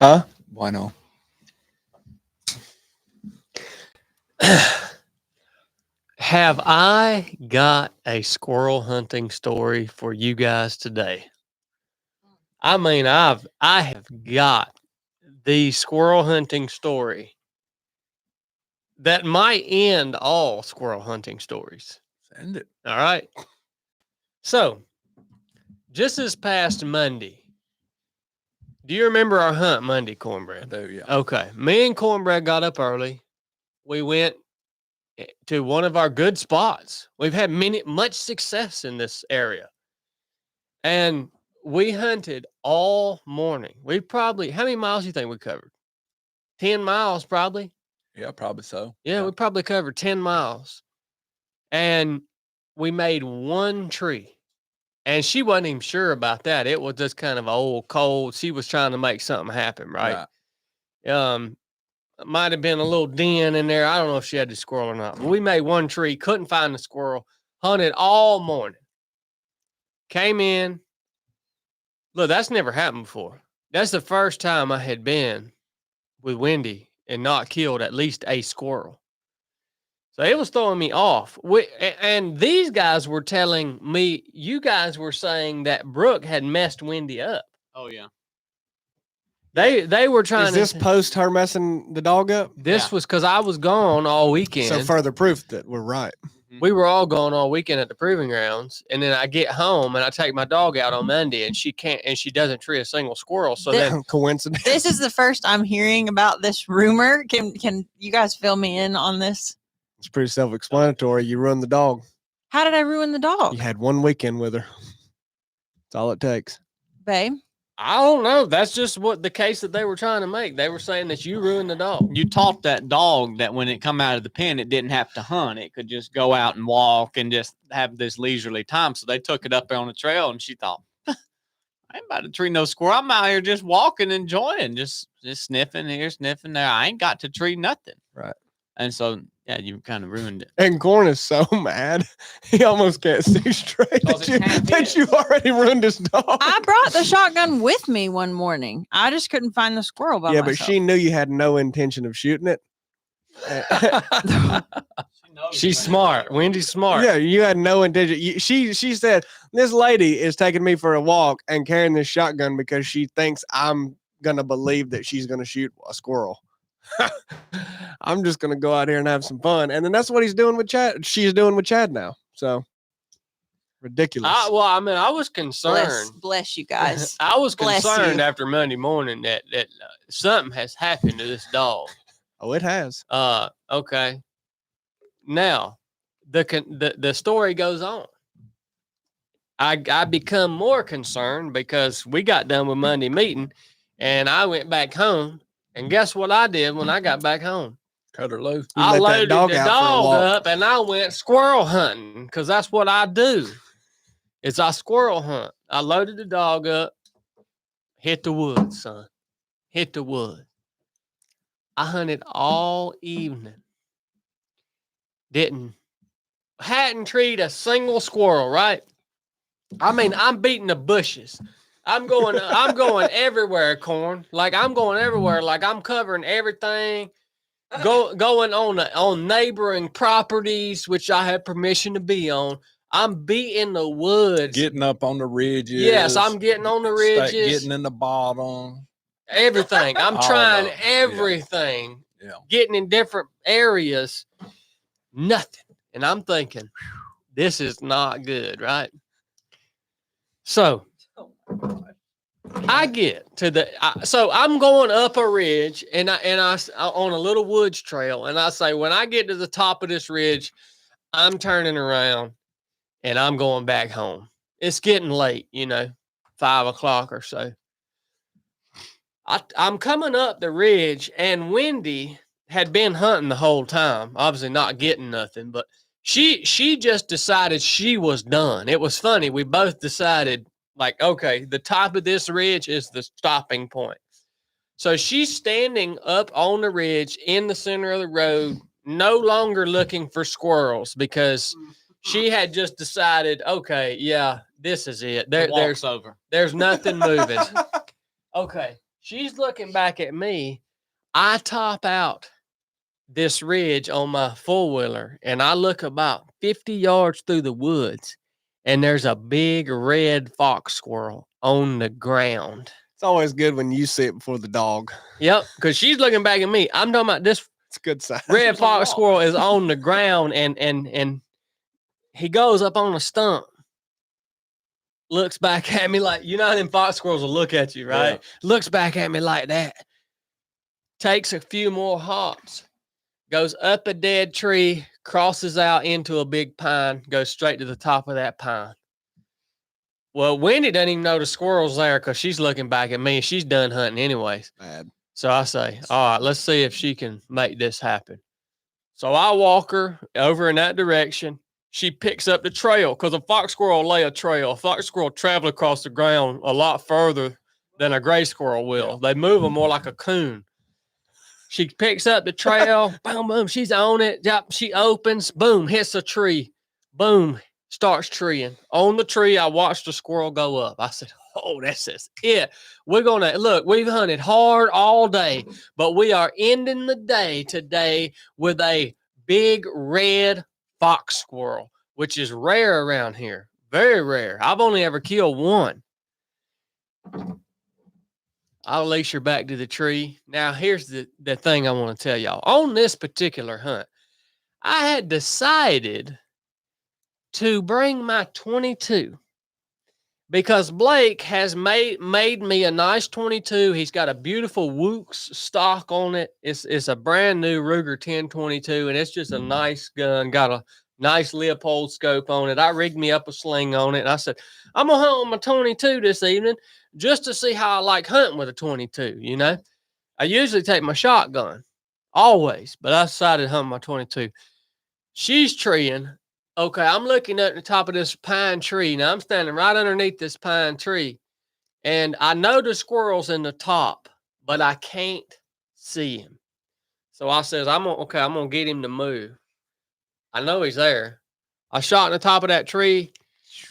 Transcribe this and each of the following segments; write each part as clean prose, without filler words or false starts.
Huh? Bueno. Have I got a squirrel hunting story for you guys today? I mean, I have got the squirrel hunting story that might end all squirrel hunting stories. Send it. All right. So, just this past Monday, do you remember our hunt Monday, I Cornbread? do, yeah. Okay. Me and Cornbread got up early. We went to one of our good spots. We've had much success in this area. And we hunted all morning. We probably, how many miles do you think we covered? 10 miles, probably. Yeah, probably so. Yeah, we probably covered 10 miles. And we made one tree. And she wasn't even sure about that. It was just kind of old, cold. She was trying to make something happen, right? Might have been a little den in there. I don't know if she had the squirrel or not. But we made one tree, couldn't find the squirrel, hunted all morning. Came in. Look, that's never happened before. That's the first time I had been with Wendy and not killed at least a squirrel. So it was throwing me off. And these guys were telling me, you guys were saying that Brooke had messed Wendy up. Oh, yeah. They were trying Is this post her messing the dog up? This was because I was gone all weekend. So further proof that we're right. We were all gone all weekend at the proving grounds, and then I get home and I take my dog out on Monday, and she doesn't tree a single squirrel. So then Coincidence. This is the first I'm hearing about this rumor. Can you guys fill me in on this? It's pretty self-explanatory. You ruined the dog. How did I ruin the dog? You had one weekend with her. That's all it takes. Babe? I don't know. That's just what the case that they were trying to make. They were saying that you ruined the dog. You taught that dog that when it come out of the pen, it didn't have to hunt. It could just go out and walk and just have this leisurely time. So they took it up on the trail, and she thought, I ain't about to treat no squirrel. I'm out here just walking, enjoying, just sniffing here, sniffing there. I ain't got to treat nothing. Right. And so, yeah, you kind of ruined it. And Corn is so mad. He almost can't see straight that you've already ruined his dog. I brought the shotgun with me one morning. I just couldn't find the squirrel by myself. But she knew you had no intention of shooting it. She's smart. Wendy's smart. Yeah, you had no intention. She said, this lady is taking me for a walk and carrying this shotgun because she thinks I'm going to believe that she's going to shoot a squirrel. I'm just going to go out here and have some fun. And then that's what he's doing with Chad. She's doing with Chad now. So ridiculous. I was concerned. Bless you guys. I was Bless concerned you. after Monday morning that something has happened to this dog. Oh, it has. Okay. Now, the story goes on. I become more concerned because we got done with Monday meeting, and I went back home. And guess what I did when I got back home? Cut her loose. I loaded the dog up and I went squirrel hunting because that's what I do. Is I squirrel hunt. I loaded the dog up, hit the woods, son. Hit the wood. I hunted all evening. Hadn't treated a single squirrel, right? I mean, I'm beating the bushes. I'm going everywhere, Corn. Like I'm going everywhere. Like I'm covering everything. Going on neighboring properties, which I have permission to be on. I'm beating the woods. Getting up on the ridges. Yes, I'm getting on the ridges. Getting in the bottom. Everything. I'm trying everything. Yeah. Getting in different areas. Nothing. And I'm thinking, this is not good, right? So I get to so I'm going up a ridge and I on a little woods trail, and I say, when I get to the top of this ridge, I'm turning around and I'm going back home. It's getting late, 5 o'clock or so. I'm coming up the ridge, and Wendy had been hunting the whole time, obviously not getting nothing, but she just decided she was done. It was funny. We both decided, like, okay, the top of this ridge is the stopping point. So she's standing up on the ridge in the center of the road, no longer looking for squirrels because she had just decided, okay, yeah, this is it. There's over. There's nothing moving. Okay. She's looking back at me. I top out this ridge on my four-wheeler, and I look about 50 yards through the woods, and there's a big red fox squirrel on the ground. It's always good when you see it before the dog. Yep, because she's looking back at me. I'm talking about this It's a good sign. red fox squirrel is on the ground, and he goes up on a stump, looks back at me like, you know how them fox squirrels will look at you, right? Yeah. Looks back at me like that. Takes a few more hops, goes up a dead tree, crosses out into a big pine, goes straight to the top of that pine. Well, Wendy doesn't even know the squirrel's there because she's looking back at me. She's done hunting anyways. Bad. So I say, all right, let's see if she can make this happen. So I walk her over in that direction. She picks up the trail because a fox squirrel lay a trail. A fox squirrel travel across the ground a lot further than a gray squirrel will. They move them more like a coon. She picks up the trail. Boom, boom. She's on it. Yep. She opens. Boom. Hits a tree. Boom. Starts treeing. On the tree, I watched the squirrel go up. I said, oh, that's just it. We're going to, look, we've hunted hard all day, but we are ending the day today with a big red fox squirrel, which is rare around here. Very rare. I've only ever killed one. I'll leash her back to the tree. Now, here's the thing I want to tell y'all. On this particular hunt, I had decided to bring my 22 because Blake has made me a nice 22. He's got a beautiful Wooks stock on it. It's a brand new Ruger 1022, and it's just a nice gun. Got a nice Leopold scope on it. I rigged me up a sling on it, and I said, I'm going to hunt with my 22 this evening just to see how I like hunting with a 22, you know? I usually take my shotgun, always, but I decided to hunt my 22. She's treeing. Okay, I'm looking at the top of this pine tree. Now, I'm standing right underneath this pine tree, and I know the squirrel's in the top, but I can't see him. So I says, I'm going to get him to move. I know he's there. I shot in the top of that tree.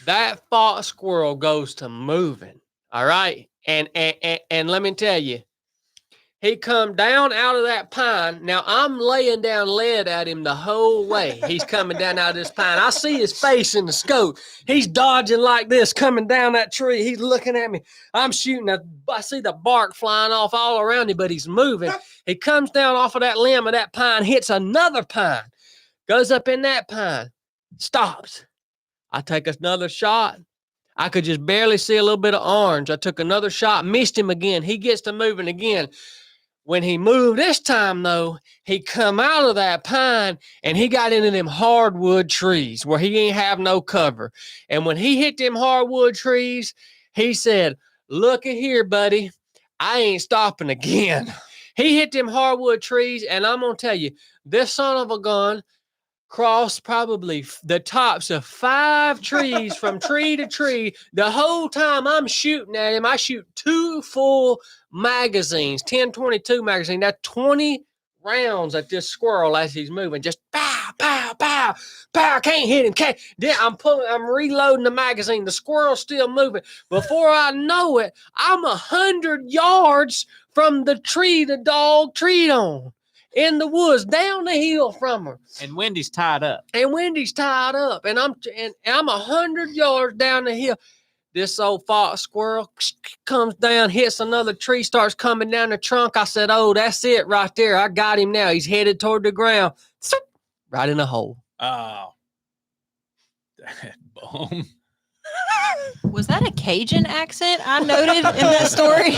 That fox squirrel goes to moving. All right. And let me tell you, he come down out of that pine. Now I'm laying down lead at him the whole way. He's coming down out of this pine. I see his face in the scope. He's dodging like this, coming down that tree. He's looking at me. I'm shooting. I see the bark flying off all around him, but he's moving. He comes down off of that limb of that pine, hits another pine, goes up in that pine, stops. I take another shot. I could just barely see a little bit of orange. I took another shot, missed him again. He gets to moving again. When he moved this time, though, he come out of that pine and he got into them hardwood trees where he ain't have no cover. And when he hit them hardwood trees, he said, look at here, buddy. I ain't stopping again. He hit them hardwood trees, and I'm going to tell you, this son of a gun crossed probably the tops of 5 trees from tree to tree. The whole time I'm shooting at him, I shoot 2 full magazines, 10-22 magazine. That's 20 rounds at this squirrel as he's moving. Just pow, pow, pow, pow. Can't hit him. I'm reloading the magazine. The squirrel's still moving. Before I know it, I'm 100 yards from the tree the dog treed on. In the woods, down the hill from her. And Wendy's tied up. And I'm 100 yards down the hill. This old fox squirrel comes down, hits another tree, starts coming down the trunk. I said, oh, that's it right there. I got him now. He's headed toward the ground. Right in a hole. Oh. Boom. Was that a Cajun accent I noted in that story?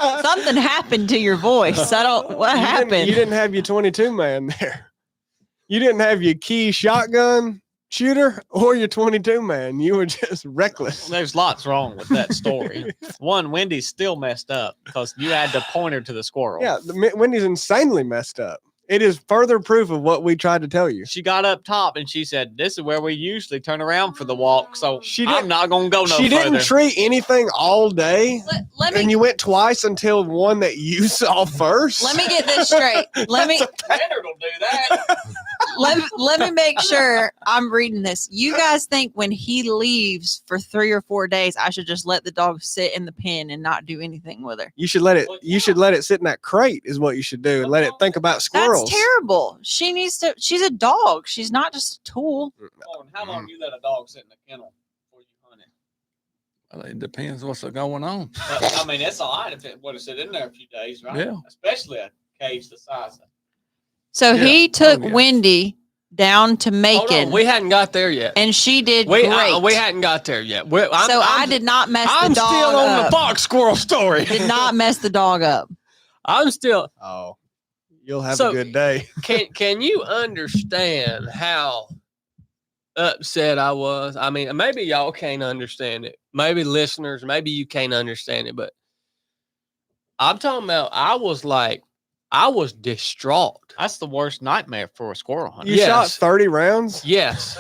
Something happened to your voice. What happened? You didn't have your 22 man there. You didn't have your key shotgun shooter or your 22 man. You were just reckless. There's lots wrong with that story. One, Wendy's still messed up because you had to point her to the squirrel. Yeah, Wendy's insanely messed up. It is further proof of what we tried to tell you. She got up top and she said, this is where we usually turn around for the walk. So I'm not going to go no further. She didn't treat anything all day. And you went twice until one that you saw first. Let me get this straight. Leonard will do that. let me make sure I'm reading this. You guys think when he leaves for 3 or 4 days, I should just let the dog sit in the pen and not do anything with her? You should let it. Well, You should let it sit in that crate. Is what you should do, and let it think about squirrels. That's terrible. She needs to. She's a dog. She's not just a tool. How long do you let a dog sit in the kennel before you hunt it? Well, it depends what's going on. I mean, it's all right if it would have sit in there a few days, right? Yeah. Especially a cage the size of. So Yeah. he took yeah. Wendy down to Hold Macon, on, we hadn't got there yet. and she did We great. hadn't got there yet. I did not mess I'm the dog still on the up. fox squirrel story. Did not mess the dog up. I'm still. Oh, you'll have So- a good day. Can you understand how upset I was? I mean, maybe y'all can't understand it. Maybe listeners, maybe you can't understand it, but I'm talking about. I was distraught. That's the worst nightmare for a squirrel hunter. You shot Yes. 30 rounds. Yes.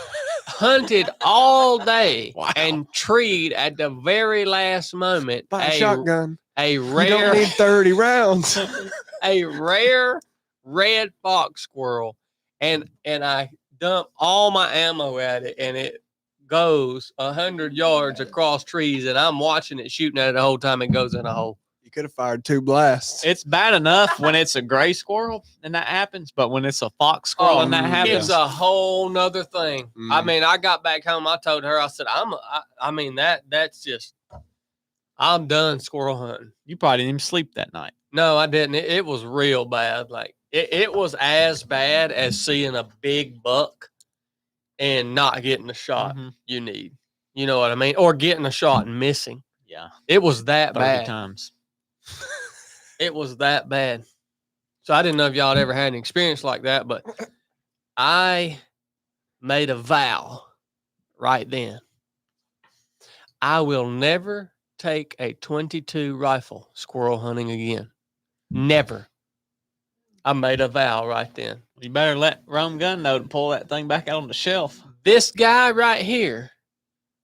Hunted all day Wow. and treed at the very last moment By a shotgun. a You don't rare need 30 rounds. a rare red fox squirrel, and I dump all my ammo at it, and it goes 100 yards across trees, and I'm watching it shooting at it the whole time it goes in a hole. You could have fired 2 blasts. It's bad enough when it's a gray squirrel and that happens, but when it's a fox squirrel and that happens, It's a whole nother thing. I Mm. mean, I got back home. I told her, I said, that's just, I'm done squirrel hunting. you probably didn't even sleep that night. No, I didn't. It was real bad. Like it was as bad as seeing a big buck and not getting the shot Mhm. you need. You know what I mean? Or getting a shot and missing. Yeah, It was that 30 bad. times. It was that bad. So I didn't know if y'all had ever had an experience like that, but I made a vow right then. I will never take a 22 rifle squirrel hunting again. Never. I made a vow right then. You better let Rome Gun know to pull that thing back out on the shelf. This guy right here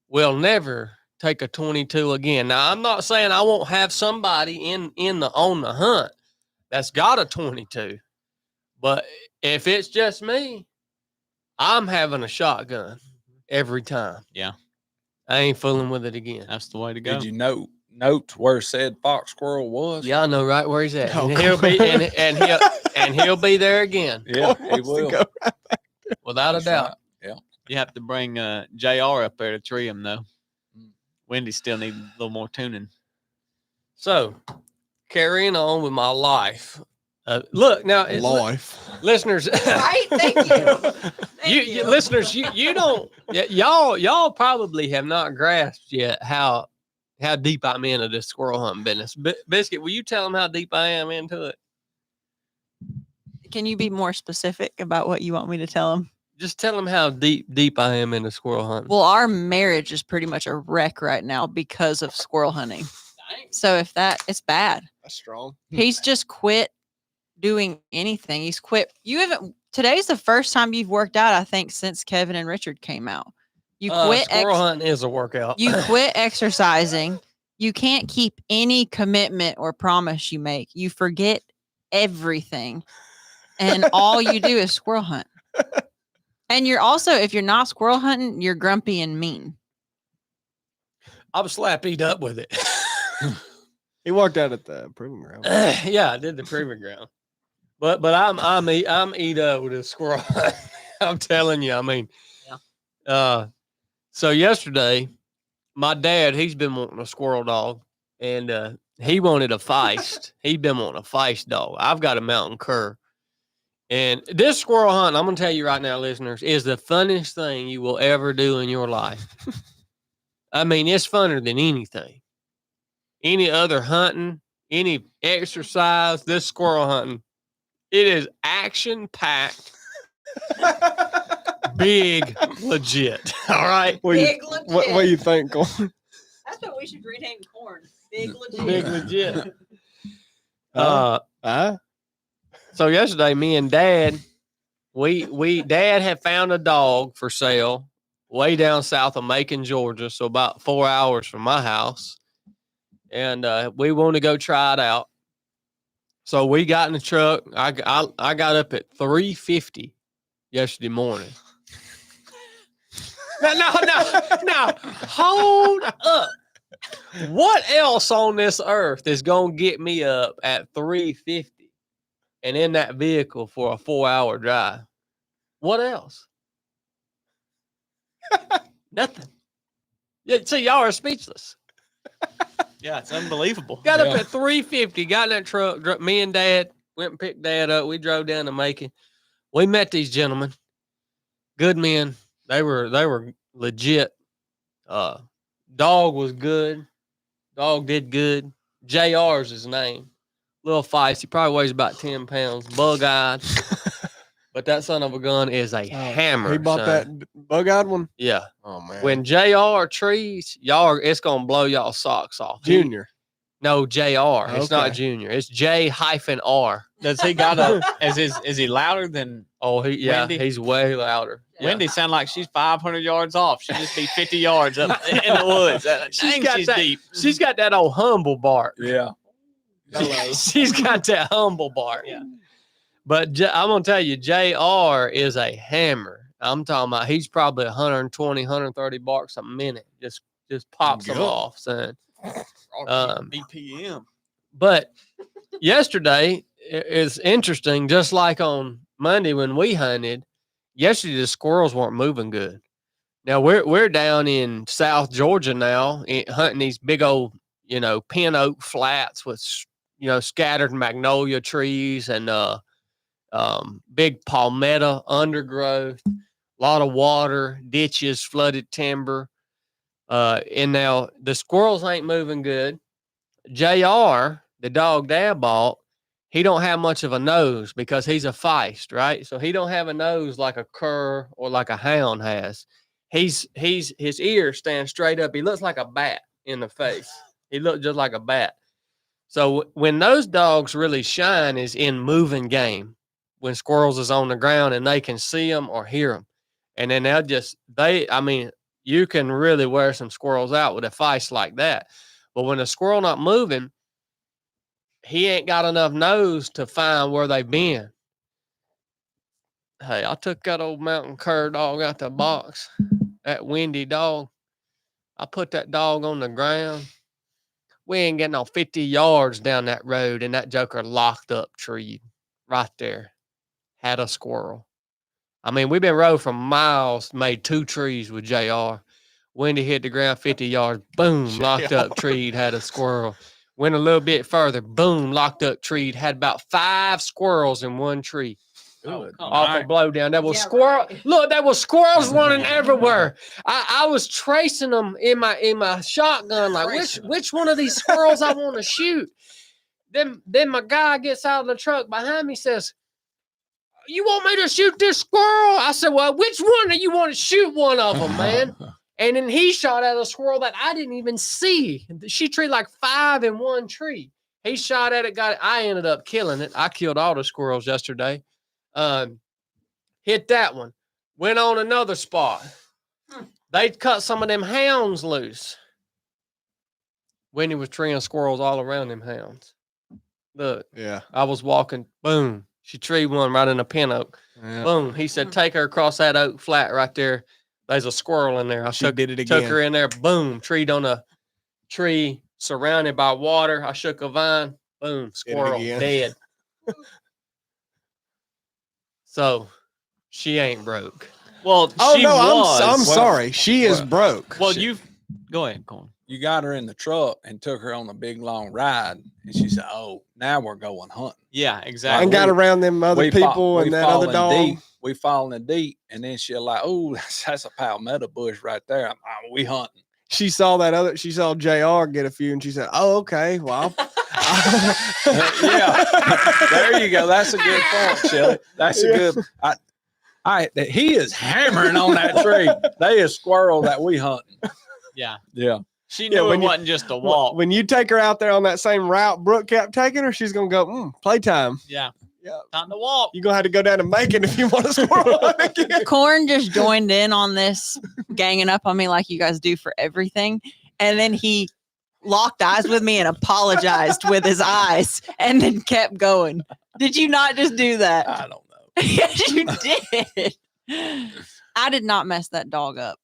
will never take a 22 again. Now, I'm not saying I won't have somebody on the hunt that's got a 22, but if it's just me, I'm having a shotgun every time. Yeah. I ain't fooling with it again. That's the way to go. Did you note where said fox squirrel was? Y'all know right where he's at. Oh, And he'll be and he'll be there again, Yeah, he Wants to will. go. without a That's doubt. right. You have to bring JR up there to tree him, though. Mm. Wendy still needs a little more tuning. So, carrying on with my life. Look now, Life. listeners. Right? Thank you. Thank you listeners, you don't y'all probably have not grasped yet how deep I'm into this squirrel hunting business. Biscuit, will you tell them how deep I am into it? Can you be more specific about what you want me to tell him? Just tell them how deep I am into squirrel hunting. Well, our marriage is pretty much a wreck right now because of squirrel hunting. So if it's bad. That's strong. He's just quit doing anything. He's quit. Today's the first time you've worked out, I think, since Kevin and Richard came out. You quit squirrel hunting is a workout. you quit exercising. You can't keep any commitment or promise you make. You forget everything. And all you do is squirrel hunt. And you're also, if you're not squirrel hunting, you're grumpy and mean. I'm slap-eat up with it. He walked out at the proving ground. Yeah, I did the proving ground. But I'm eat up with a squirrel. I'm telling you. I mean, so yesterday, my dad, he's been wanting a squirrel dog, and he wanted a feist. He's been wanting a feist dog. I've got a mountain cur. And this squirrel hunt, I'm gonna tell you right now, listeners, is the funnest thing you will ever do in your life. I mean, it's funner than anything. Any other hunting, any exercise, this squirrel hunting, it is action packed, big, legit. All right, What do you think, Cole? That's what we should rename corn. Big big, legit. Huh? So yesterday, me and Dad, Dad had found a dog for sale way down south of Macon, Georgia, so about 4 hours from my house, and we wanted to go try it out. So we got in the truck. I got up at 3:50 yesterday morning. No. Hold up. What else on this earth is gonna get me up at 3:50 and in that vehicle for a 4-hour drive? What else? Nothing. Yeah, see, y'all are speechless. Yeah, it's unbelievable. Got up at 3:50, got in that truck. Me and Dad went and picked Dad up. We drove down to Macon. We met these gentlemen, good men. They were legit. Dog was good. Dog did good. JR's his name. Little feisty. He probably weighs about 10 pounds. Bug-eyed. But that son of a gun is a hammer. He bought son. that bug-eyed one? Yeah. Oh, man. When JR trees, it's gonna blow y'all socks off. Junior. No, JR. It's not Okay. Junior. It's J-R. Does he got is he louder than Oh, Wendy? he's way louder. Yeah. Wendy? Sound like she's 500 yards off. She just be 50 yards up in the woods. She's deep. She's got that old humble bark. Yeah. She's got that humble bark. Yeah. But I'm gonna tell you, JR is a hammer. I'm talking about he's probably 120, 130 barks a minute. Just pops them Good. off, son. BPM. But yesterday is interesting. Just like on Monday when we hunted, yesterday the squirrels weren't moving good. Now we're down in South Georgia now, hunting these big old, pin oak flats with, scattered magnolia trees and big palmetto undergrowth, a lot of water, ditches, flooded timber. And now the squirrels ain't moving good. JR, the dog Dad bought, he don't have much of a nose because he's a feist, right? So he don't have a nose like a cur or like a hound has. His ears stand straight up. He looks like a bat in the face. He looks just like a bat. So when those dogs really shine is in moving game, when squirrels is on the ground and they can see them or hear them. And then you can really wear some squirrels out with a feist like that. But when a squirrel not moving, he ain't got enough nose to find where they've been. Hey, I took that old mountain cur dog out the box, that windy dog. I put that dog on the ground. We ain't getting no 50 yards down that road, and that joker locked up tree right there. Had a squirrel. I mean, we've been rode for miles, made 2 trees with JR. Wendy hit the ground 50 yards, boom, locked up tree, had a squirrel. Went a little bit further, boom, locked up tree, had about 5 squirrels in one tree. Good. Off a blow down. That was squirrel. Right. Look, that was squirrels running everywhere. I was tracing them in my shotgun, like which one of these squirrels I want to shoot. Then my guy gets out of the truck behind me, says, "You want me to shoot this squirrel?" I said, "Well, which one do you want to shoot one of them, man?" And then he shot at a squirrel that I didn't even see. She treed like 5 in one tree. He shot at it, got it. I ended up killing it. I killed all the squirrels yesterday. Hit that one. Went on another spot. They cut some of them hounds loose. Wendy was treeing squirrels all around them hounds. Look, Yeah. I was walking, boom. She treed one right in a pin oak. Yeah. Boom. He said, "Take her across that oak flat right there. There's a squirrel in there." She did it again. Took her in there. Boom. Treed on a tree surrounded by water. I shook a vine. Boom. Squirrel again. dead. So she ain't broke. Well, Oh she no, was. I'm sorry. She is broke. Well, go ahead, Corn. You got her in the truck and took her on a big long ride, and she said, "Oh, now we're going hunting." Yeah, exactly. And got around them other people and that other dog. Deep. We falling deep, and then she'll like, "Oh, that's a palmetto bush right there. We hunting." She saw She saw JR get a few, and she said, "Oh, okay. Well, Yeah, there you go. That's a good point, Shelly. That's a good. He is hammering on that tree. They is squirrel that we hunting. Yeah. Yeah. She knew when it you- wasn't just a walk. When you take her out there on that same route Brooke kept taking her, she's gonna go, playtime. Yeah. Yeah. Time to walk. You're gonna have to go down to Macon if you want a squirrel hunt again. Corn just joined in on this, ganging up on me like you guys do for everything. And then he locked eyes with me and apologized with his eyes and then kept going. Did you not just do that? I don't know. Yes, you did. I did not mess that dog up.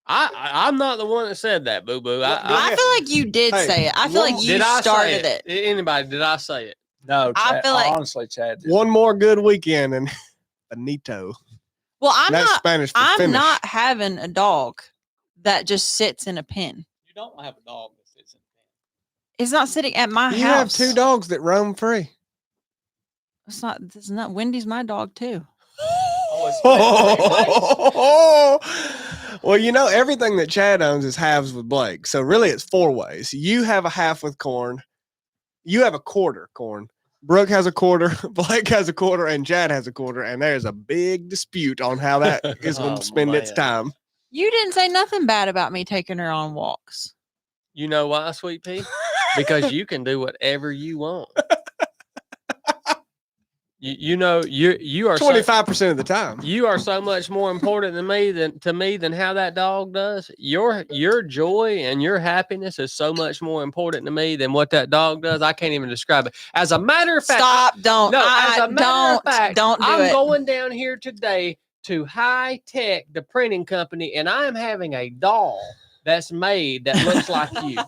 I'm not the one that said that, Boo Boo. I feel like you did Hey, say it. I feel like you did I say started it. Anybody? Did I say it? No, I Chad, feel like- honestly, Chad. did. One more good weekend and Benito. Well, I'm That's not. Spanish for I'm finish. not having a dog that just sits in a pen. You don't have a dog that sits in It's not sitting at my You have house. 2 dogs that roam free. It's not. It's not. Wendy's my dog too. Well, you know, everything that Chad owns is halves with Blake. So really it's 4 ways. You have a half with Corn. You have a quarter, Corn. Brooke has a quarter, Blake has a quarter, and Chad has a quarter. And there's a big dispute on how that is going Oh, to spend its man. time. You didn't say nothing bad about me taking her on walks. You know why, Sweet Pea? Because you can do whatever you want. You know you are 25% of the time. You are so much more important than me than how that dog does. Your joy and your happiness is so much more important to me than what that dog does. I can't even describe it. As a matter of fact, Stop! Don't. no, as a matter of fact, Don't do I'm it. going down here today to High Tech, the printing company, and I am having a doll that's made that looks like you.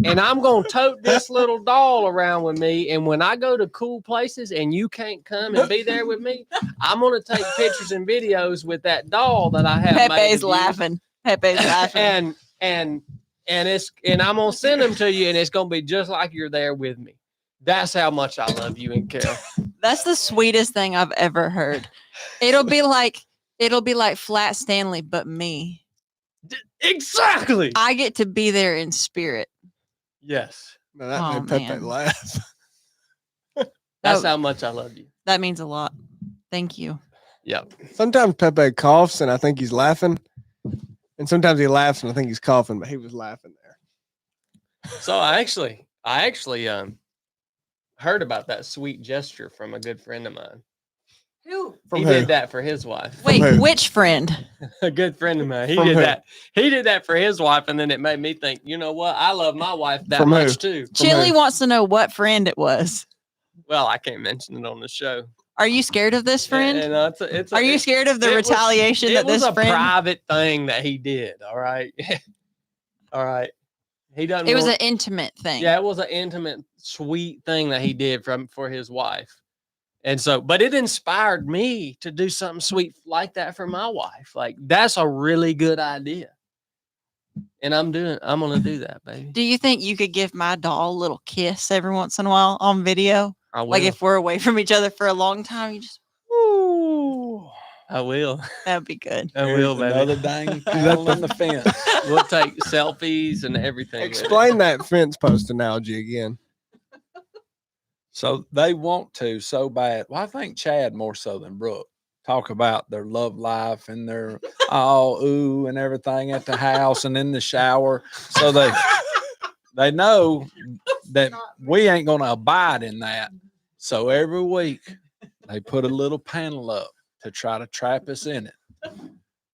And I'm going to tote this little doll around with me. And when I go to cool places and you can't come and be there with me, I'm going to take pictures and videos with that doll that I have. made Pepe's of you. laughing. Pepe's laughing. And I'm going to send them to you, and it's going to be just like you're there with me. That's how much I love you and care. That's the sweetest thing I've ever heard. It'll be like Flat Stanley, but me. Exactly. I get to be there in spirit. Yes. No, that Oh, made Pepe man. laugh. That's Oh. how much I love you. That means a lot. Thank you. Yep. Sometimes Pepe coughs and I think he's laughing. And sometimes he laughs and I think he's coughing, but he was laughing there. So I actually heard about that sweet gesture from a good friend of mine. Who? From He who? did that for his wife. Wait, who? which friend? A good friend of mine. He From did who? that. He did that for his wife, and then it made me think, you know what? I love my wife that From who? much too. Chili who? wants to know what friend it was. Well, I can't mention it on the show. Are you scared of this friend? And, Are you scared of the it was- retaliation It that was this a friend? private thing that he did. All right. All right. He doesn't. It was want- an intimate thing. Yeah, it was an intimate, sweet thing that he did for his wife. And so, but it inspired me to do something sweet like that for my wife. Like, that's a really good idea. And I'm going to do that, baby. Do you think you could give my doll a little kiss every once in a while on video? I will. Like if we're away from each other for a long time, you just, Ooh, I will. that'd be good. I will, Here's baby. another dang panel in the fence. We'll take selfies and everything. with it. Explain that fence post analogy again. So they want to so bad. Well, I think Chad more so than Brooke talk about their love life and their all ooh and everything at the house and in the shower. So they know that we ain't gonna abide in that. So every week they put a little panel up to try to trap us in it.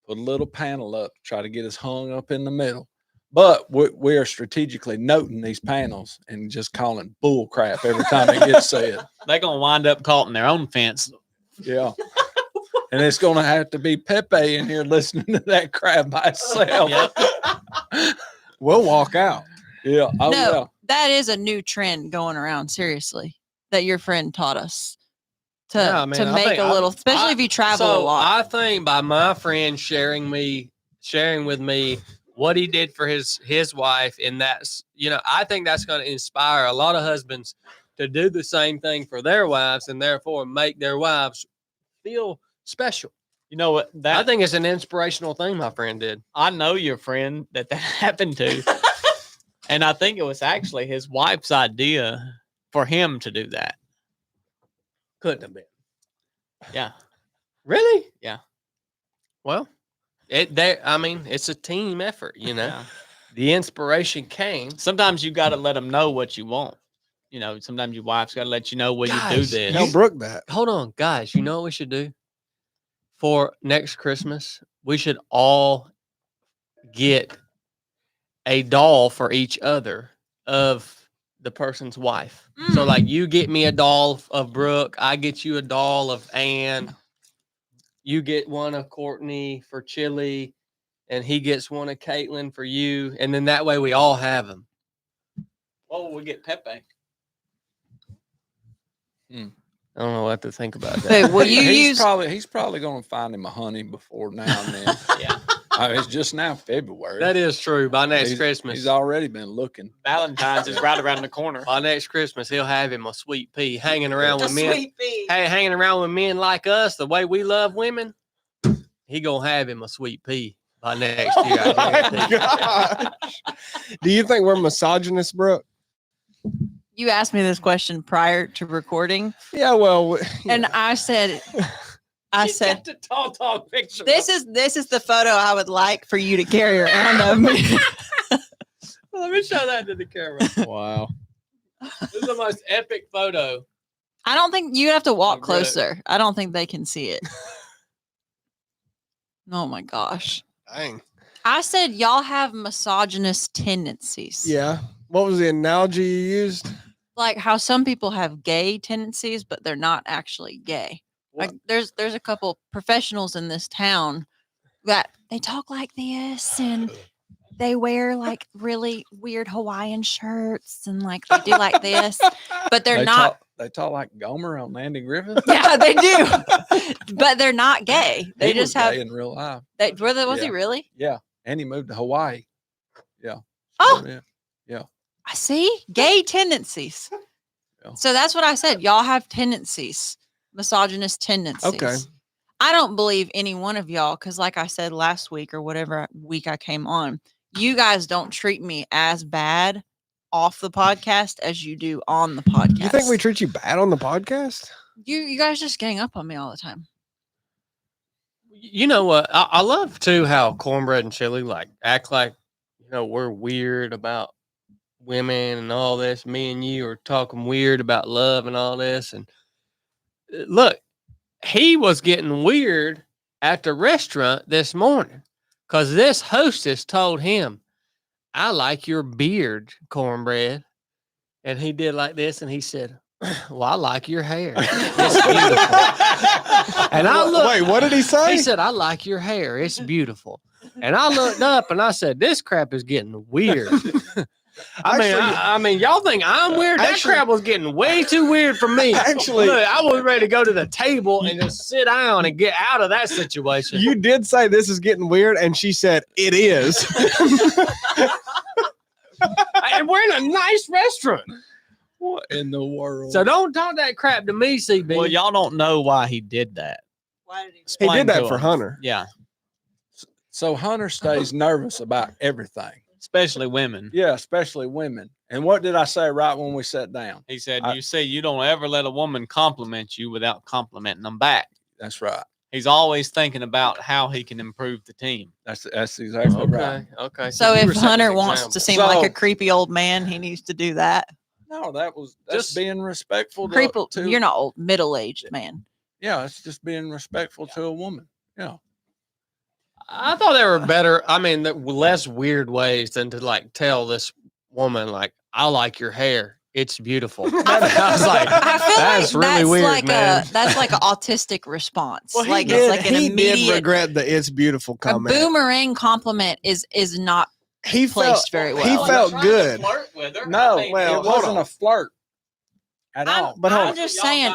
Put a little panel up, try to get us hung up in the middle. But we are strategically noting these panels and just calling bull crap every time it gets said. They're gonna wind up caught in their own fence. Yeah. And it's going to have to be Pepe in here listening to that crap by itself. Yep. We'll walk out. Yeah. Oh, no, yeah. that is a new trend going around, seriously, that your friend taught us to, Yeah, man, to I make think a little, especially if you travel a lot. I think by my friend sharing with me what he did for his wife, and that's, I think that's going to inspire a lot of husbands to do the same thing for their wives, and therefore make their wives feel special. You know what? I think it's an inspirational thing my friend did. I know your friend that happened to. And I think it was actually his wife's idea for him to do that. Couldn't have been. Yeah. Really? Yeah. Well, it's a team effort, Yeah. The inspiration came. Sometimes you got to let them know what you want. Sometimes your wife's got to let you know when you do Guys, this. Tell Brooke that. Hold on, guys. You know what we should do? For next Christmas, we should all get a doll for each other of the person's wife. So, like, you get me a doll of Brooke, I get you a doll of Anne. you get one of Courtney for Chili, and he gets one of Caitlin for you, and then that way we all have them. Oh, we get Pepe. I don't know what to think about that. But will you he's use? he's probably going to find him a honey before now and then. Yeah. It's just now February. That is true. By next He's- Christmas, He's already been looking. Valentine's is right around the corner. by next Christmas, he'll have him a sweet pea hanging around with men. Sweet pea. Hey, hanging around with men like us, the way we love women. He gonna have him a sweet pea by next year. I guarantee you. Gosh. Do you think we're misogynist, Brooke? You asked me this question prior to recording, Yeah, well, and I said, She's got the tall picture. this is the photo I would like for you to carry around of me. Let me show that to the camera. Wow. This is the most epic photo. I don't think you have to walk Brooke. closer. I don't think they can see it. Oh my gosh. dang. I said y'all have misogynist tendencies. Yeah. What was the analogy you used? Like how some people have gay tendencies, but they're not actually gay. Like there's a couple professionals in this town that they talk like this and they wear like really weird Hawaiian shirts and like they do like this, but they're not. They talk like Gomer on Andy Griffith. Yeah, they do, but they're not gay. They He just was have. gay in real life. Was he Yeah. really? Yeah, and he moved to Hawaii. Yeah. Oh. Yeah. I see gay tendencies. Yeah. So that's what I said. Y'all have tendencies, misogynist tendencies. Okay. I don't believe any one of y'all because, like I said last week or whatever week I came on, you guys don't treat me as bad off the podcast as you do on the podcast. You think we treat you bad on the podcast? You guys just gang up on me all the time. You know what? I love too how Cornbread and Chili like act like we're weird about women and all this. Me and you are talking weird about love and all this. And look, he was getting weird at the restaurant this morning because this hostess told him, "I like your beard, Cornbread." And he did like this, and he said, "Well, I like your hair. It's beautiful." And I looked. Wait, what did he say? He said, "I like your hair. It's beautiful." And I looked up and I said, "This crap is getting weird." I mean, y'all think I'm weird? That Actually- crap was getting way too weird for me. Actually- Look, I was ready to go to the table and just sit down and get out of that situation. You did say this is getting weird, and she said it is. And we're in a nice restaurant. What in the world? So don't talk that crap to me, CB. Well, y'all don't know why he did that. Why did He Explain did that to for him. Hunter. Yeah, So Hunter stays nervous about everything. especially women. Yeah, especially women. And what did I say right when we sat down? He said, I- "You say you don't ever let a woman compliment you without complimenting them back." That's right. He's always thinking about how he can improve the team. That's exactly right. Okay. So you if were setting Hunter an wants example. to seem like a So- creepy old man, he needs to do that. No, that's Just- being respectful to You're not old, middle-aged man. Yeah, it's just being respectful to a woman. Yeah. I thought there were better, less weird ways than to like tell this woman, like, "I like your hair. It's beautiful." I was like, I feel that's like really that's weird, like man. that's like an autistic response. Well, like it's like an he did immediate. regret the "it's beautiful" A comment. boomerang compliment is not He placed felt very He well. felt good. No, well, it hold wasn't on. a flirt at I'm- all. But hold I'm on. just saying.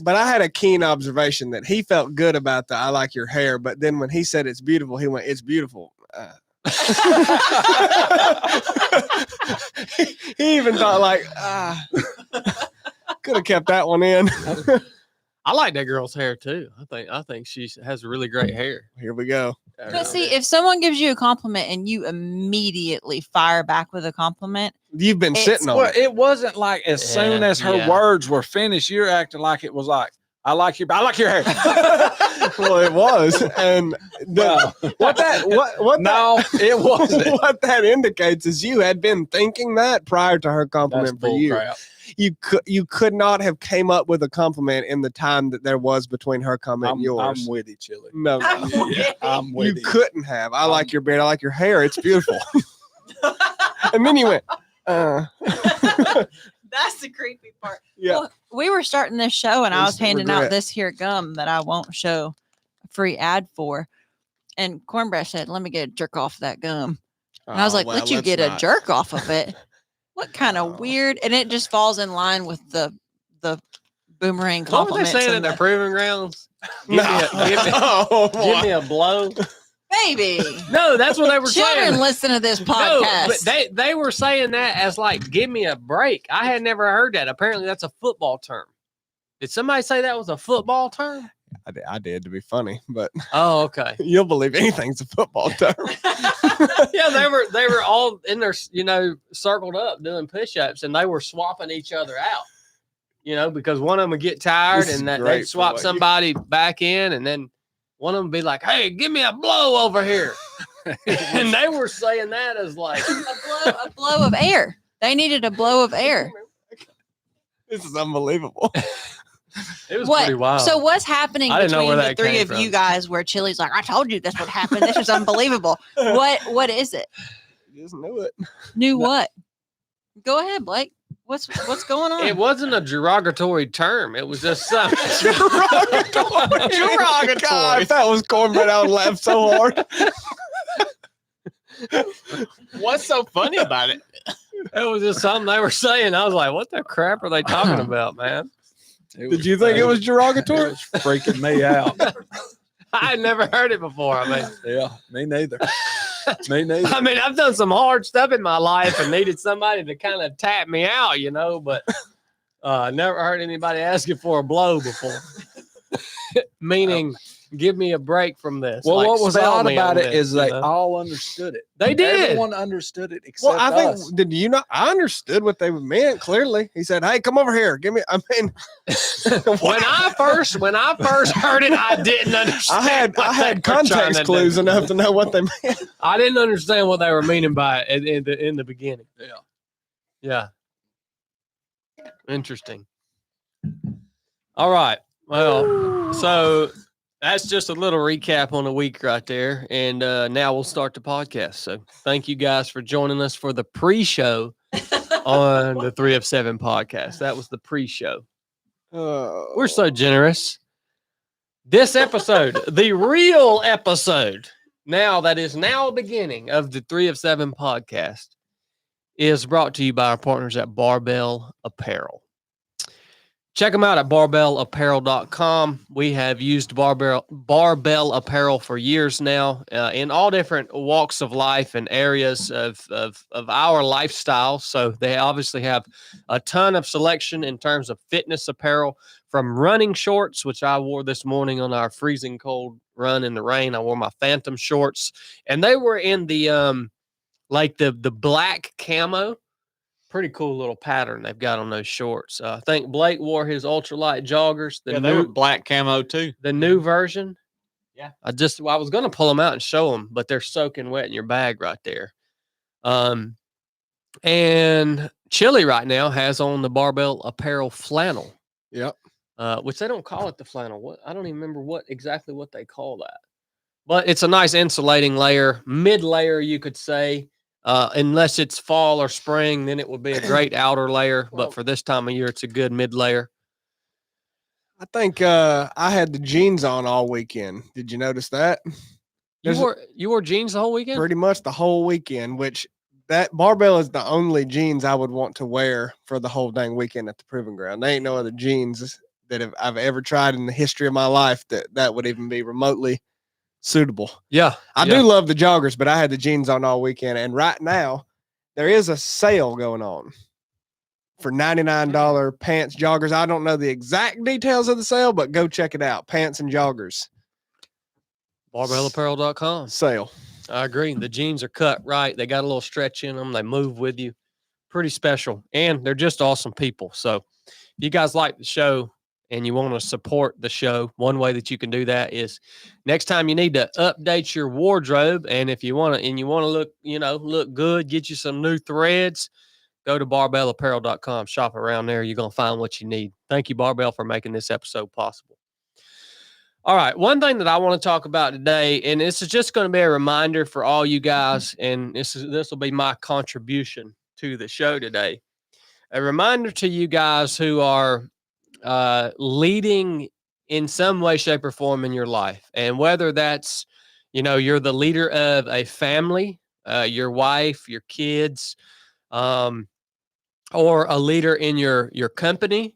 But I had a keen observation that he felt good about the "I like your hair," but then when he said it's beautiful, he went, "It's beautiful." He even thought like, could have kept that one in. I like that girl's hair too. I think she has really great hair. Here we go. But see, if someone gives you a compliment and you immediately fire back with a compliment, You've been It's- sitting on Well, it. it wasn't like as soon Yeah, as her yeah. words were finished, you're acting like it was like, I like your hair. Well, it was, and what No, it wasn't. what that indicates is you had been thinking that prior to her That's compliment for bull you. crap. You could not have came up with a compliment in the time that there was between her comment and yours. I'm witty, Chili. No, Yeah, I'm you witty. couldn't have. I like your beard. I like your hair. It's beautiful. And then you went, that's the creepy part. yeah. Well, we were starting this show and I Instant was handing out regret. this here gum that I won't show free ad for. And Cornbread said, "Let me get a jerk off of that gum." And I was Oh, like, well, "Let you let's get a not. jerk off of it? What kind Oh. of weird?" And it just falls in line with the Boomerang What were they compliments. saying at and the the- proving grounds? No. Oh, Give boy. me a blow. Baby, No, that's what they were children saying. listen to this No, podcast. but they were saying that as like, give me a break. I had never heard that. Apparently, that's a football term. Did somebody say that was a football term? I did to be funny, but Oh, okay. you'll believe anything's a football term. Yeah, they were all in there, circled up doing push-ups, and they were swapping each other out. Because one of them would get tired, This is and that great they'd for swap what you- somebody back in, and then one of them would be like, "Hey, give me a blow over here," and they were saying that as like a blow of air. They needed a blow of air. This is unbelievable. it was pretty wild. So what's happening I didn't know between where the that three came of you from. guys where Chili's like, "I told you this would happen. This is unbelievable." What is it? Just knew it. Knew what? Go ahead, Blake. What's going on? It wasn't a derogatory term. It was just something. Derogatory. God, if that was cornbread, I would laugh so hard. What's so funny about it? It was just something they were saying. I was like, "What the crap are they talking about, man?" Did you think it was derogatory? freaking me out? I had never heard it before. Yeah, me neither. Me neither. I've done some hard stuff in my life and needed somebody to kind of tap me out, but I never heard anybody asking for a blow before. Meaning, give me a break from this. Well, Like, what was spell odd me about on it this, is they all understood it. They did. Everyone understood it except Well, I think us. did you not? I understood what they meant clearly. He said, "Hey, come over here. Give me." I mean, when I first heard it, I didn't understand. I had context clues enough to know what they meant. I didn't understand what they were meaning by it in the beginning. Yeah. Interesting. All right. Well, so that's just a little recap on the week right there. And now we'll start the podcast. So thank you guys for joining us for the pre-show on the 3 of 7 podcast. That was the pre-show. We're so generous. This episode, the real episode, that is now beginning of the 3 of 7 podcast, is brought to you by our partners at Barbell Apparel. Check them out at barbellapparel.com. We have used Barbell Apparel for years now in all different walks of life and areas of our lifestyle. So they obviously have a ton of selection in terms of fitness apparel, from running shorts, which I wore this morning on our freezing cold run in the rain. I wore my Phantom shorts, and they were in the the black camo. Pretty cool little pattern they've got on those shorts. I think Blake wore his ultralight joggers. They were black camo too. The new version. Yeah. I was going to pull them out and show them, but they're soaking wet in your bag right there. And Chili right now has on the Barbell Apparel flannel. Yep. Which they don't call it the flannel. I don't even remember what they call that. But it's a nice insulating layer, mid layer, you could say. Unless it's fall or spring, then it would be a great outer layer. But for this time of year, it's a good mid layer. I think I had the jeans on all weekend. Did you notice that? You wore jeans the whole weekend? Pretty much the whole weekend, which that Barbell is the only jeans I would want to wear for the whole dang weekend at the Proving Ground. There ain't no other jeans that I've ever tried in the history of my life that would even be remotely suitable. Yeah. I do love the joggers, but I had the jeans on all weekend. And right now, there is a sale going on for $99 pants, joggers. I don't know the exact details of the sale, but go check it out. Pants and joggers. Barbellapparel.com. Sale. I agree. The jeans are cut right. They got a little stretch in them. They move with you. Pretty special. And they're just awesome people. So if you guys like the show and you want to support the show, one way that you can do that is next time you need to update your wardrobe. And if you want to, look good, get you some new threads, go to barbellapparel.com, shop around there. You're going to find what you need. Thank you, Barbell, for making this episode possible. All right. One thing that I want to talk about today, and this is just going to be a reminder for all you guys, and this will be my contribution to the show today. A reminder to you guys who are leading in some way, shape, or form in your life. And whether that's, you're the leader of a family, your wife, your kids, or a leader in your company,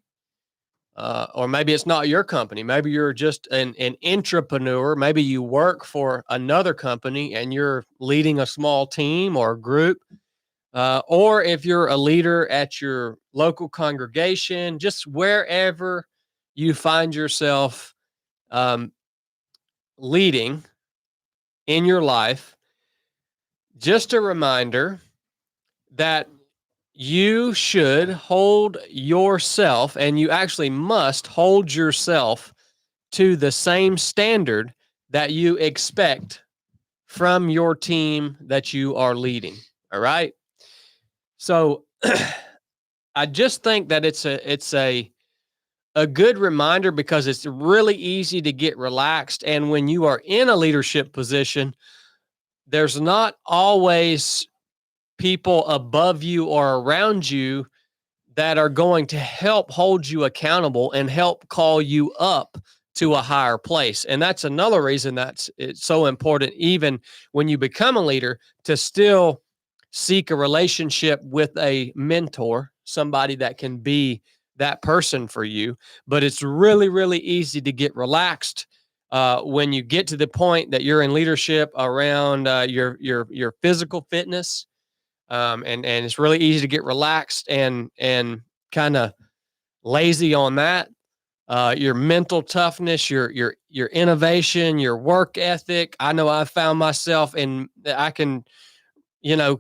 or maybe it's not your company. Maybe you're just an entrepreneur. Maybe you work for another company and you're leading a small team or group. Or if you're a leader at your local congregation, just wherever you find yourself leading in your life, just a reminder that you should hold yourself, and you actually must hold yourself to the same standard that you expect from your team that you are leading. All right. So I just think that it's a good reminder, because it's really easy to get relaxed. And when you are in a leadership position, there's not always people above you or around you that are going to help hold you accountable and help call you up to a higher place. And that's another reason it's so important, even when you become a leader, to still seek a relationship with a mentor, somebody that can be that person for you. But it's really, really easy to get relaxed when you get to the point that you're in leadership around your physical fitness. And it's really easy to get relaxed and kind of lazy on that. Your mental toughness, your innovation, your work ethic. I know I found myself I can,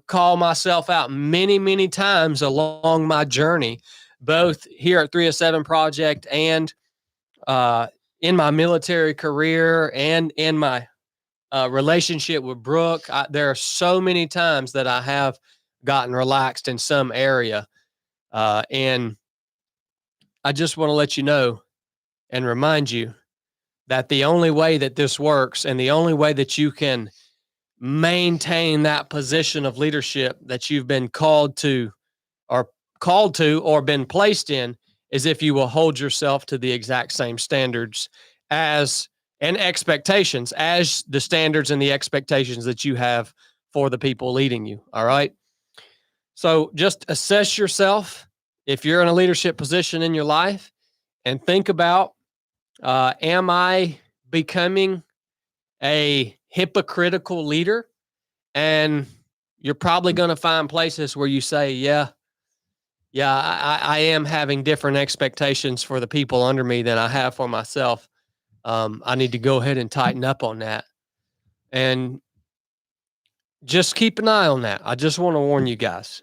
call myself out many, many times along my journey, both here at 307 Project and in my military career and in my relationship with Brooke. There are so many times that I have gotten relaxed in some area. And I just want to let you know and remind you that the only way that this works, and the only way that you can maintain that position of leadership that you've been called to or been placed in, is if you will hold yourself to the exact same standards and expectations as the standards and the expectations that you have for the people leading you. All right. So just assess yourself if you're in a leadership position in your life, and think about, am I becoming a hypocritical leader? And you're probably going to find places where you say, yeah, I am having different expectations for the people under me than I have for myself. I need to go ahead and tighten up on that. And just keep an eye on that. I just want to warn you guys.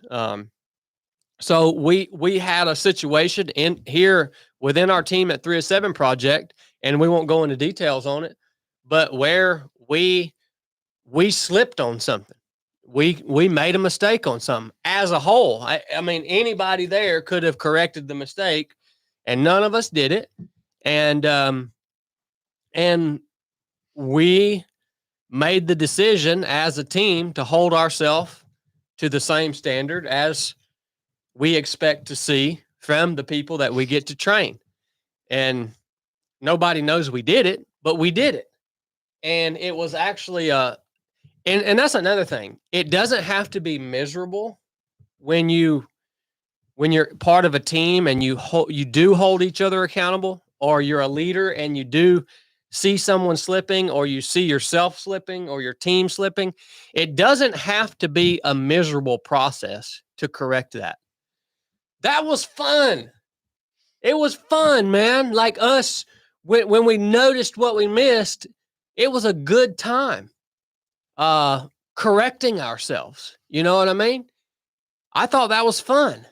So we had a situation in here within our team at 307 Project, and we won't go into details on it, but where we slipped on something. We made a mistake on something as a whole. I mean, anybody there could have corrected the mistake, and none of us did it. And we made the decision as a team to hold ourselves to the same standard as we expect to see from the people that we get to train. And nobody knows we did it, but we did it. And it was actually and that's another thing. It doesn't have to be miserable when you're part of a team and you do hold each other accountable, or you're a leader and you do see someone slipping, or you see yourself slipping, or your team slipping. It doesn't have to be a miserable process to correct that. That was fun. It was fun, man. Like us, when we noticed what we missed, it was a good time correcting ourselves. You know what I mean? I thought that was fun.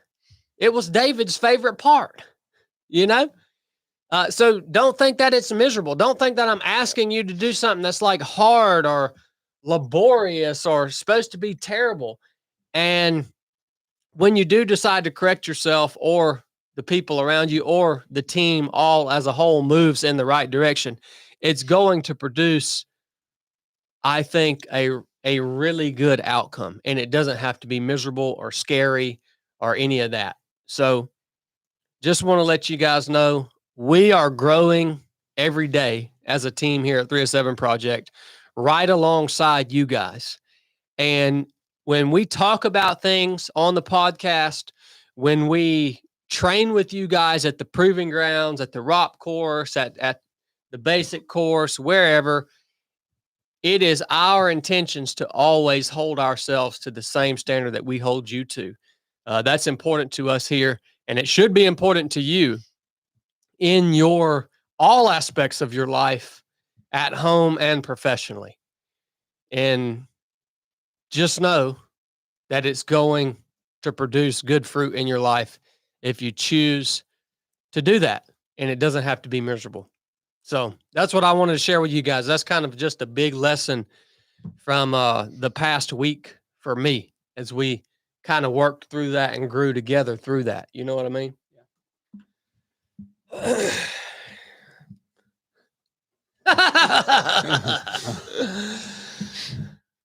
It was David's favorite part, So don't think that it's miserable. Don't think that I'm asking you to do something that's like hard or laborious or supposed to be terrible. And when you do decide to correct yourself, or the people around you or the team all as a whole moves in the right direction, it's going to produce, I think, a really good outcome. And it doesn't have to be miserable or scary or any of that. So just want to let you guys know we are growing every day as a team here at 307 Project, right alongside you guys. And when we talk about things on the podcast, when we train with you guys at the proving grounds, at the ROP course, at the basic course, wherever, it is our intentions to always hold ourselves to the same standard that we hold you to. That's important to us here, and it should be important to you in all aspects of your life, at home and professionally. And just know that it's going to produce good fruit in your life if you choose to do that, and it doesn't have to be miserable. So that's what I wanted to share with you guys. That's kind of just a big lesson from the past week for me as we kind of worked through that and grew together through that. You know what I mean?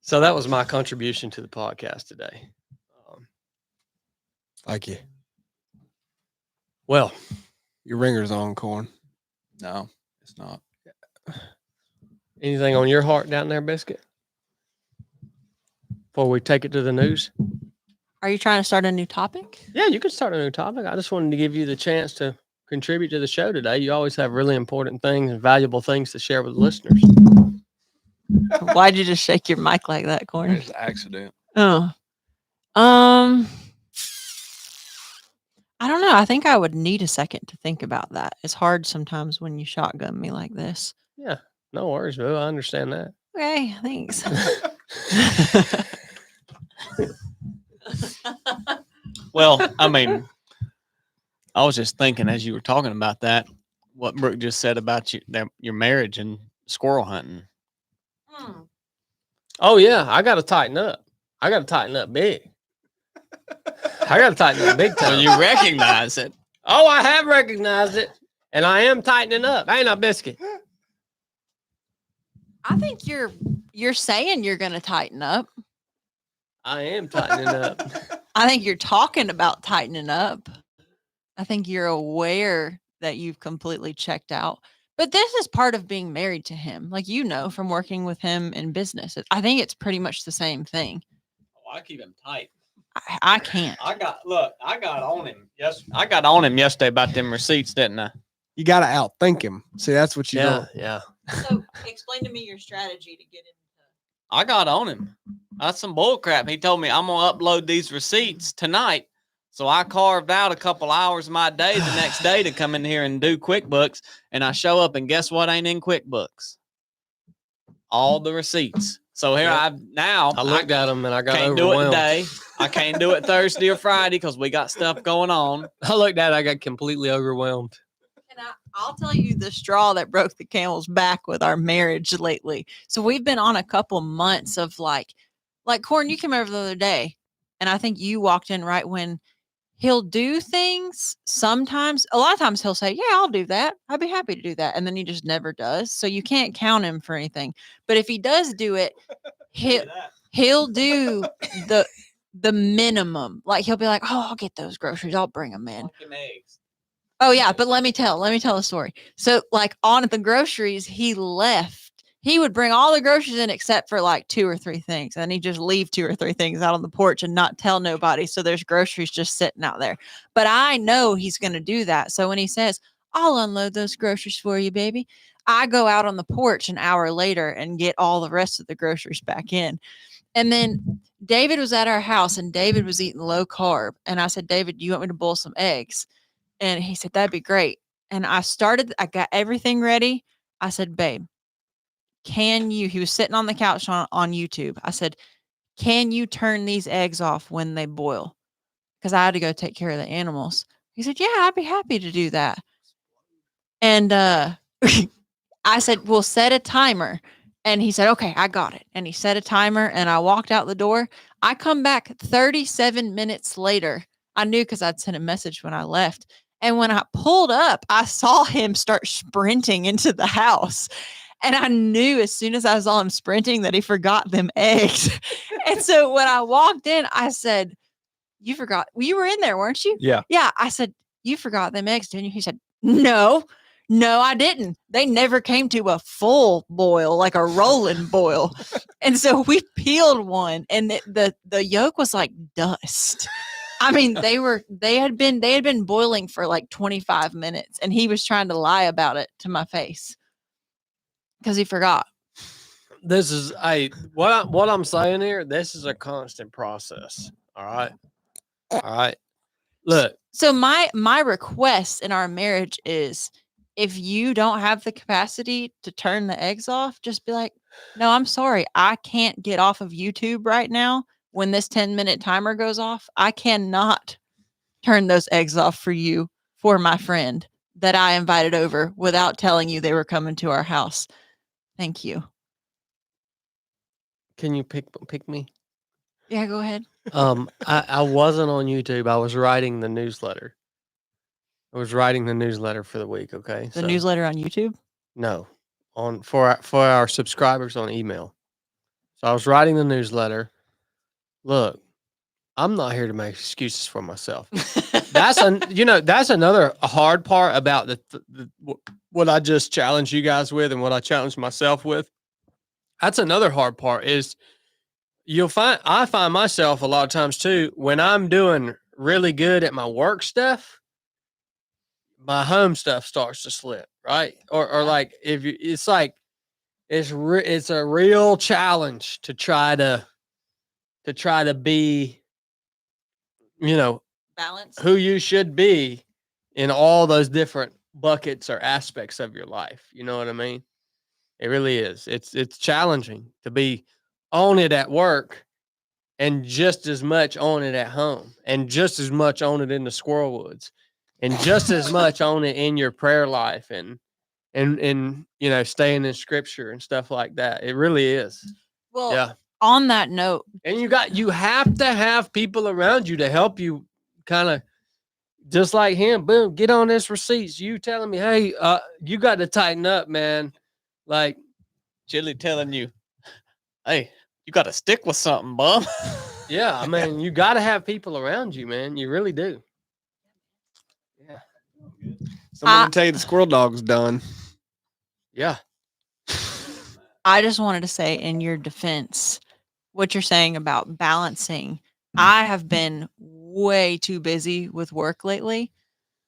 So that was my contribution to the podcast today. Thank you. Well, Your ringer's on, Corn. No, it's not. anything on your heart down there, Biscuit? Before we take it to the news? Are you trying to start a new topic? Yeah, you can start a new topic. I just wanted to give you the chance to contribute to the show today. You always have really important things and valuable things to share with the listeners. Why'd you just shake your mic like that, Corner? It's an accident. Oh. I don't know. I think I would need a second to think about that. It's hard sometimes when you shotgun me like this. Yeah, no worries, boo. I understand that. Okay, thanks. Well, I mean, I was just thinking as you were talking about that, what Brooke just said about your marriage and squirrel hunting. Oh, yeah, I got to tighten up. I got to tighten up big. I got to tighten up big So time. you recognize it. Oh, I have recognized it, and I am tightening up. Ain't I, Biscuit? I think you're saying you're going to tighten up. I am tightening up. I think you're talking about tightening up. I think you're aware that you've completely checked out. But this is part of being married to him. Like, you know, from working with him in business. I think it's pretty much the same thing. Oh, I keep him tight. I can't. I got on him. Yes, I got on him yesterday about them receipts, didn't I? You got to outthink him. See, that's what you Yeah, don't. yeah. So explain to me your strategy to get into. I got on him. That's some bull crap. He told me I'm gonna upload these receipts tonight. So I carved out a couple hours of my day the next day to come in here and do QuickBooks. And I show up and guess what ain't in QuickBooks? All the receipts. So here Yep. I looked at him and I got can't do it overwhelmed. today. I can't do it Thursday or Friday because we got stuff going on. I looked at it, I got completely overwhelmed. And I'll tell you the straw that broke the camel's back with our marriage lately. So we've been on a couple months of like Corn, you came over the other day, and I think you walked in right when he'll do things. Sometimes, a lot of times he'll say, yeah, I'll do that. I'd be happy to do that. And then he just never does. So you can't count him for anything. But if he does do it, he'll do the minimum. Like, he'll be like, oh, I'll get those groceries. I'll bring them in. Fucking eggs. Oh yeah, but let me tell the story. So like on the groceries, he would bring all the groceries in except for like 2 or 3 things. And he'd just leave 2 or 3 things out on the porch and not tell nobody. So there's groceries just sitting out there. But I know he's going to do that. So when he says, I'll unload those groceries for you, baby, I go out on the porch an hour later and get all the rest of the groceries back in. And then David was at our house and David was eating low carb. And I said, David, do you want me to boil some eggs? And he said, that'd be great. And I got everything ready. I said, babe, he was sitting on the couch on YouTube. I said, can you turn these eggs off when they boil? Because I had to go take care of the animals. He said, yeah, I'd be happy to do that. And I said, we'll set a timer. And he said, okay, I got it. And he set a timer and I walked out the door. I come back 37 minutes later. I knew because I'd sent a message when I left. And when I pulled up, I saw him start sprinting into the house. And I knew as soon as I saw him sprinting that he forgot them eggs. And so when I walked in, I said, you forgot, you were in there, weren't you? Yeah. Yeah. I said, you forgot them eggs, didn't you? He said, no, No, I didn't. They never came to a full boil, like a rolling boil. And so we peeled one, and the yolk was like dust. I mean, they had been boiling for like 25 minutes, and he was trying to lie about it to my face because he forgot. This is what I'm saying here. This is a constant process. All right. All right. Look, So my request in our marriage is, if you don't have the capacity to turn the eggs off, just be like, no, I'm sorry. I can't get off of YouTube right now. When this 10-minute timer goes off, I cannot turn those eggs off for you, for my friend that I invited over without telling you they were coming to our house. Thank you. can you pick me? Yeah, go ahead. I wasn't on YouTube. I was writing the newsletter. I was writing the newsletter for the week. Okay. The newsletter on YouTube. No, for our subscribers on email. So I was writing the newsletter. Look, I'm not here to make excuses for myself. That's another hard part about what I just challenged you guys with and what I challenged myself with. That's another hard part is I find myself a lot of times too, when I'm doing really good at my work stuff, my home stuff starts to slip, right? Or like it's like it's a real challenge to try to be, Balance. who you should be in all those different buckets or aspects of your life. You know what I mean? It really is. It's challenging to be on it at work and just as much on it at home and just as much on it in the squirrel woods and just as much on it in your prayer life and staying in scripture and stuff like that. It really is. Well, Yeah. on that note, And you have to have people around you to help you kind of just like him. Boom, get on this receipts. You telling me, hey, you got to tighten up, man. Like Chili telling you, hey, you got to stick with something, bum. yeah, I mean, you got to have people around you, man. You really do. Yeah. Someone tell you the squirrel dog's done. Yeah. I just wanted to say, in your defense, what you're saying about balancing, I have been way too busy with work lately.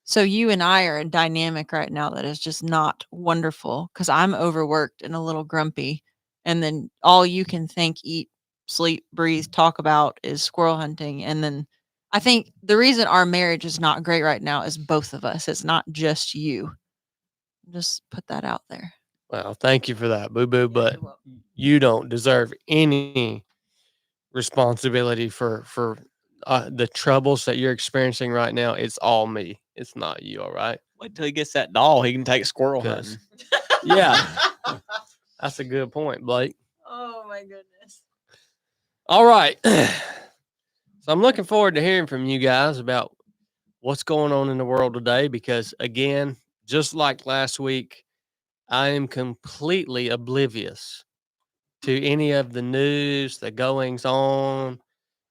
So you and I are a dynamic right now that is just not wonderful because I'm overworked and a little grumpy. And then all you can think, eat, sleep, breathe, talk about is squirrel hunting. And then I think the reason our marriage is not great right now is both of us. It's not just you. Just put that out there. Well, thank you for that, boo boo. But you're welcome. you don't deserve any responsibility for the troubles that you're experiencing right now. It's all me. It's not you. All right. Wait till he gets that doll. He can take squirrel hunting. Yeah. That's a good point, Blake. Oh my goodness. All right. So I'm looking forward to hearing from you guys about what's going on in the world today, because again, just like last week, I am completely oblivious to any of the news, the goings on,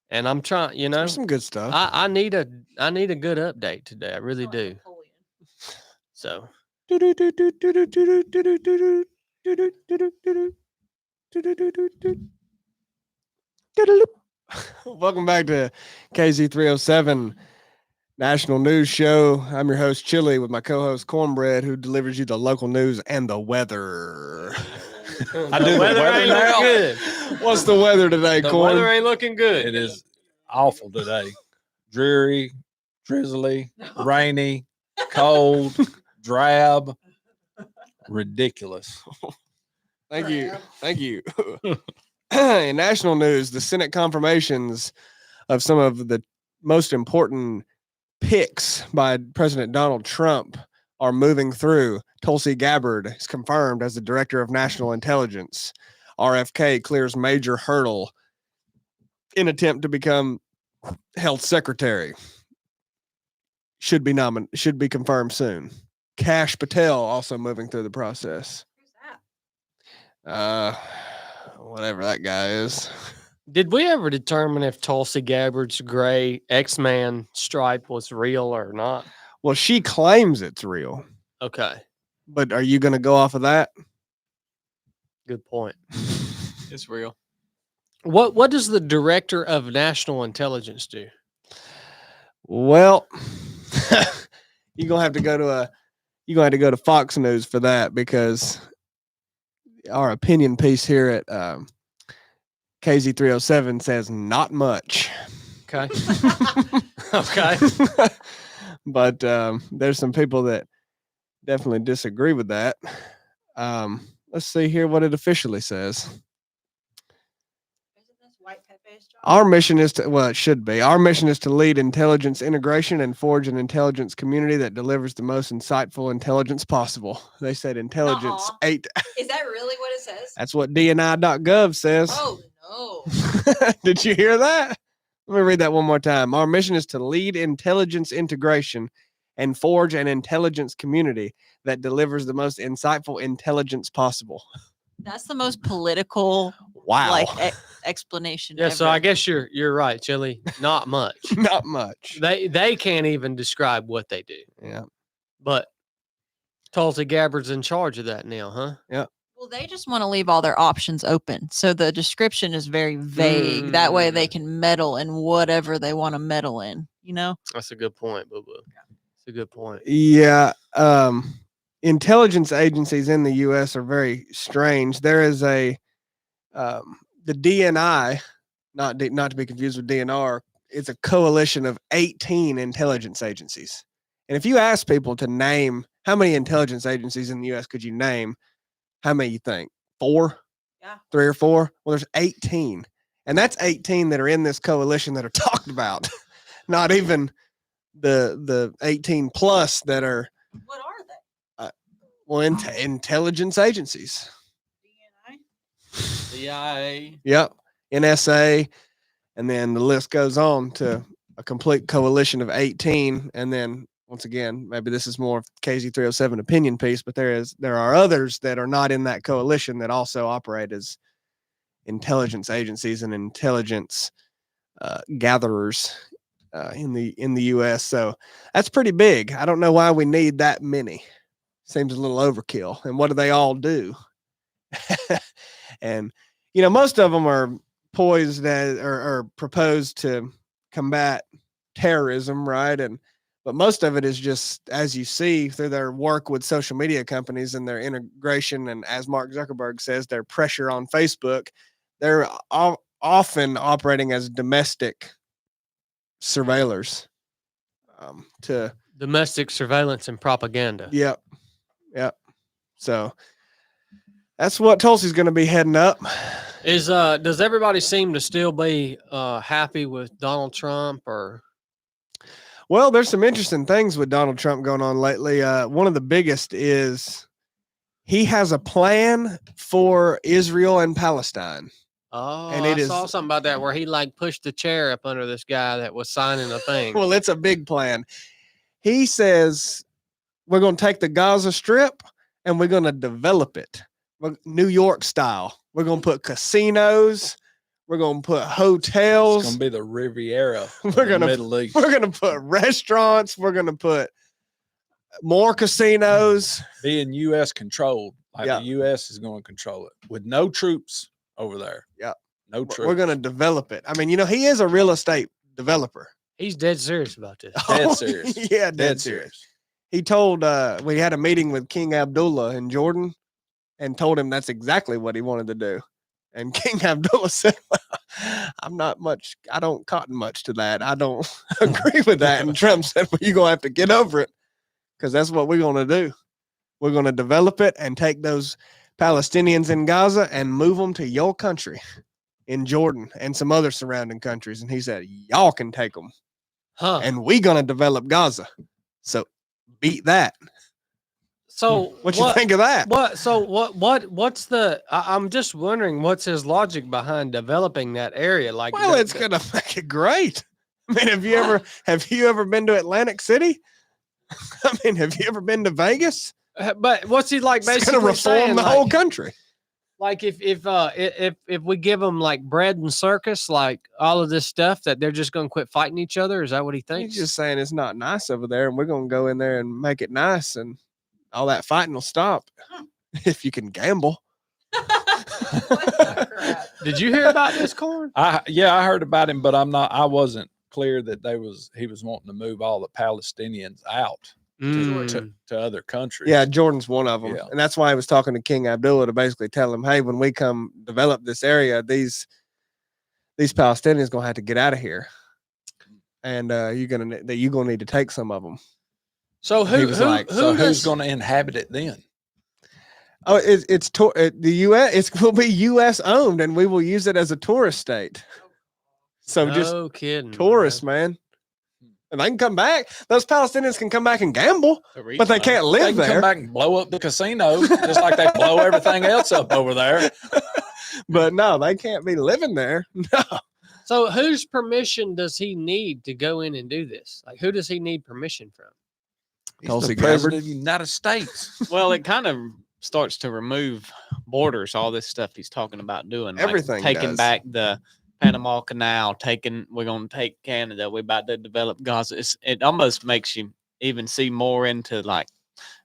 and I'm trying, There's some good stuff. I need a good update today. I really do. So Welcome back to KZ307 National News Show. I'm your host, Chili, with my co-host, Cornbread, who delivers you the local news and the weather. I do the weather ain't now. looking good. What's the weather today, The Corn? weather ain't looking good. It is awful today. Dreary, drizzly, rainy, cold, drab, ridiculous. Thank you. Thank you. In national news, the Senate confirmations of some of the most important picks by President Donald Trump are moving through. Tulsi Gabbard is confirmed as the Director of National Intelligence. RFK clears major hurdle in attempt to become Health Secretary. Should be confirmed soon. Kash Patel also moving through the process. Who's that? Whatever that guy is. Did we ever determine if Tulsi Gabbard's gray X-Man stripe was real or not? Well, she claims it's real. Okay. But are you going to go off of that? Good point. It's real. What does the director of national intelligence do? Well, you're gonna have to go to Fox News for that, because our opinion piece here at KZ307 says not much. Okay. Okay. But there's some people that definitely disagree with that. Let's see here what it officially says. Our mission is to, well, it should be. Our mission is to lead intelligence integration and forge an intelligence community that delivers the most insightful intelligence possible. They said intelligence Nuh-uh. 8. Is that really what it says? That's what DNI.gov says. Oh no. Did you hear that? Let me read that one more time. Our mission is to lead intelligence integration and forge an intelligence community that delivers the most insightful intelligence possible. That's the most political Wow. explanation. Yeah, so ever. I guess you're right, Chili. Not much. Not much. They can't even describe what they do. Yeah. But Tulsi Gabbard's in charge of that now, huh? Well, they just want to leave all their options open. So the description is very vague. That way they can meddle in whatever they want to meddle in, you know? That's a good point, Boo Boo. That's a good point. Yeah. Intelligence agencies in the U.S. are very strange. There is the DNI, not to be confused with DNR, it's a coalition of 18 intelligence agencies. And if you ask people to name how many intelligence agencies in the U.S. could you name, how many you think? 4? Yeah. 3 or 4? Well, there's 18. And that's 18 that are in this coalition that are talked about. Not even the 18 plus that are, What are they? well, intelligence agencies. CIA. Yep. NSA. And then the list goes on to a complete coalition of 18. And then once again, maybe this is more of KZ307 opinion piece, but there are others that are not in that coalition that also operate as intelligence agencies and intelligence gatherers in the U.S. So that's pretty big. I don't know why we need that many. Seems a little overkill. And what do they all do? And most of them are poised as, or proposed to combat terrorism, right? But most of it is just, as you see through their work with social media companies and their integration, and as Mark Zuckerberg says, their pressure on Facebook, they're often operating as domestic surveillors to Domestic surveillance and propaganda. Yep. So that's what Tulsi's going to be heading up. Does everybody seem to still be happy with Donald Trump, or? Well, there's some interesting things with Donald Trump going on lately. One of the biggest is he has a plan for Israel and Palestine. Oh, And I saw something about that where he pushed the chair up under this guy that was signing a thing. Well, it's a big plan. He says we're going to take the Gaza Strip and we're going to develop it New York style. We're going to put casinos. We're going to put hotels. It's going to be the Riviera. We're going to Middle East. We're going to put restaurants. We're going to put more casinos. Being U.S. controlled. Yeah. The U.S. is going to control it with no troops over there. Yeah. No troops. We're going to develop it. I mean, he is a real estate developer. He's dead serious about this. Dead serious. Yeah, dead serious. He told, we had a meeting with King Abdullah in Jordan and told him that's exactly what he wanted to do. And King Abdullah said, well, I don't cotton much to that. I don't agree with that. And Trump said, well, you're going to have to get over it, because that's what we're going to do. We're going to develop it and take those Palestinians in Gaza and move them to your country in Jordan and some other surrounding countries. And he said, y'all can take them. Huh. And we going to develop Gaza. So beat that. So What you think of that? What's the, I'm just wondering what's his logic behind developing that area? Well, it's going to make it great. I mean, have you ever been to Atlantic City? I mean, have you ever been to Vegas? But what's he basically It's going to reform saying, the whole country. If we give them bread and circus, all of this stuff, that they're just going to quit fighting each other? Is that what he thinks? He's just saying it's not nice over there, and we're going to go in there and make it nice. And all that fighting will stop if you can gamble. Did you hear about this, Corn? I heard about him, but I wasn't clear that he was wanting to move all the Palestinians out to other countries. Yeah, Jordan's one of them. Yeah. And that's why I was talking to King Abdullah to basically tell him, hey, when we come develop this area, these Palestinians gonna have to get out of here. And you're gonna need to take some of them. So Who's going to inhabit it then? Oh, the U.S. It will be U.S. owned, and we will use it as a tourist state. So no kidding, tourists, man. And they can come back. Those Palestinians can come back and gamble, but they can't They live can there. come back and blow up the casino, just like they blow everything else up over there. But no, they can't be living there. No. So whose permission does he need to go in and do this? Like, who does he need permission from? He's Tulsi the president of the United States. Well, it kind of starts to remove borders, all this stuff he's talking about doing. Like Everything taking does. back the Panama Canal, we're going to take Canada. We're about to develop Gaza. It almost makes you even see more into like,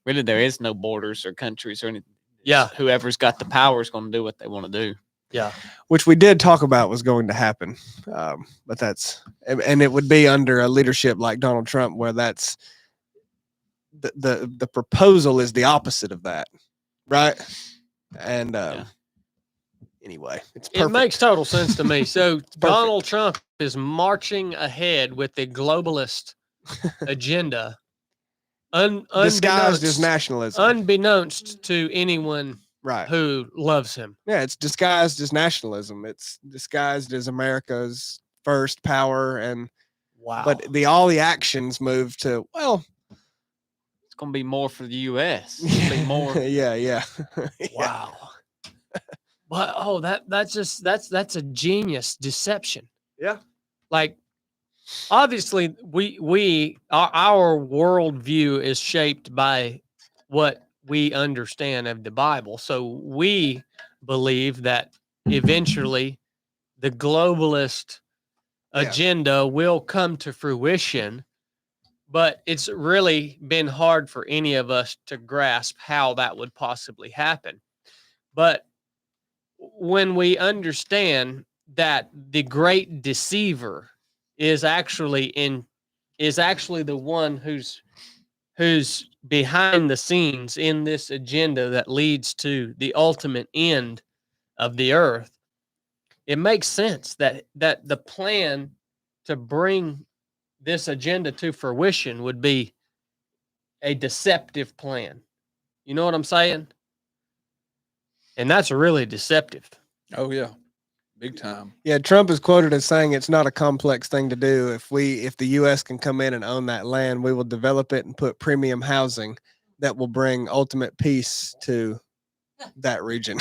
really, there is no borders or countries or anything. Yeah. Whoever's got the power is going to do what they want to do. Yeah. Which we did talk about was going to happen. But and it would be under a leadership like Donald Trump, where that's the proposal is the opposite of that. Right. And anyway, it's perfect. It makes total sense to me. So Donald Trump is marching ahead with the globalist agenda, disguised as nationalism. unbeknownst to anyone Right. who loves him. Yeah, it's disguised as nationalism. It's disguised as America's first power, and Wow. but all the actions move to, well, It's going to be more for the U.S. It's going to be more. yeah. Wow. But that's a genius deception. Yeah. Like, obviously our worldview is shaped by what we understand of the Bible. So we believe that eventually the globalist agenda will come to fruition, but it's really been hard for any of us to grasp how that would possibly happen. But when we understand that the great deceiver is actually the one who's behind the scenes in this agenda that leads to the ultimate end of the earth, it makes sense that the plan to bring this agenda to fruition would be a deceptive plan. You know what I'm saying? And that's really deceptive. Oh yeah, big time. Yeah, Trump is quoted as saying it's not a complex thing to do. If the U.S. can come in and own that land, we will develop it and put premium housing that will bring ultimate peace to that region.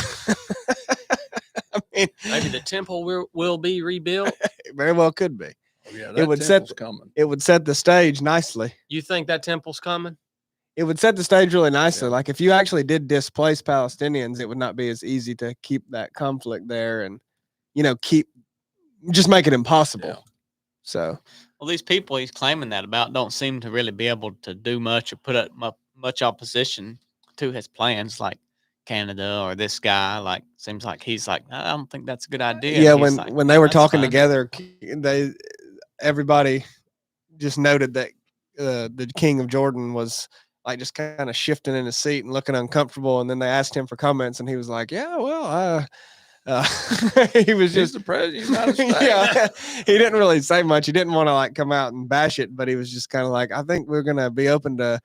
I mean, Maybe the temple will be rebuilt. it very well could be. Oh, yeah, It would set coming. It would set the stage nicely. You think that temple's coming? It would set the stage really nicely. Yeah. Like if you actually did displace Palestinians, it would not be as easy to keep that conflict there and, just make it impossible. Yeah. So, Well, these people he's claiming that about don't seem to really be able to do much or put up much opposition to his plans, like Canada or this guy. Like, seems like he's like, I don't think that's a good idea. yeah, He's when like, they were "That's talking fine." together, everybody just noted that the king of Jordan was like just kind of shifting in his seat and looking uncomfortable. And then they asked him for comments, and he was like, "Yeah, well, he was He's just the president of the United States. yeah." He didn't really say much. He didn't want to like come out and bash it, but he was just kind of like, "I think we're gonna be open to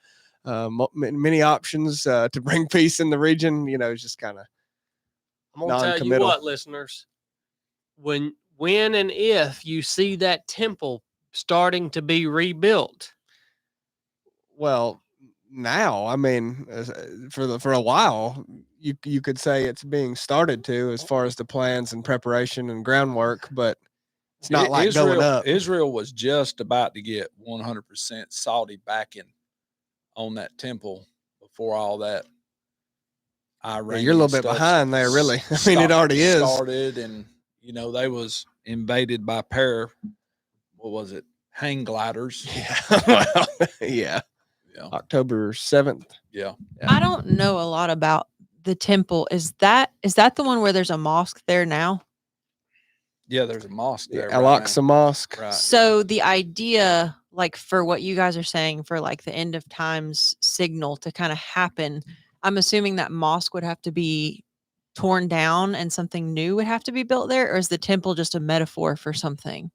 many options to bring peace in the region." It's just kind of I'm gonna tell you non-committal. what, listeners. When and if you see that temple starting to be rebuilt, well. Now, I mean, for a while, you could say it's being started to as far as the plans and preparation and groundwork, but it's not like going up. Israel was just about to get 100% Saudi backing on that temple before all that. Yeah, you're a little bit behind there, really. I mean, it already is. Started, and they was invaded by hang gliders. Yeah, well, yeah. October 7th. Yeah. I don't know a lot about the temple. Is that the one where there's a mosque there now? Yeah, there's a mosque The there. Al-Aqsa Mosque. Right. So the idea, like for what you guys are saying, for like the end of times signal to kind of happen, I'm assuming that mosque would have to be torn down and something new would have to be built there, or is the temple just a metaphor for something?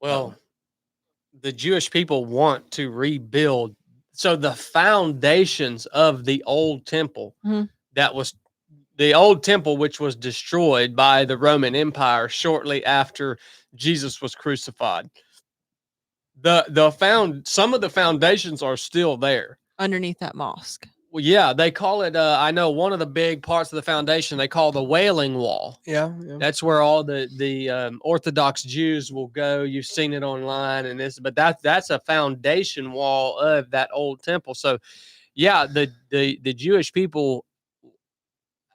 Well, the Jewish people want to rebuild. So the foundations of the old temple Mhm. that was the old temple, which was destroyed by the Roman Empire shortly after Jesus was crucified. Some of the foundations are still there. Underneath that mosque. Well, yeah, they call it. I know one of the big parts of the foundation they call the Wailing Wall. Yeah. That's where all the Orthodox Jews will go. You've seen it online, and that's a foundation wall of that old temple. So, yeah, the Jewish people,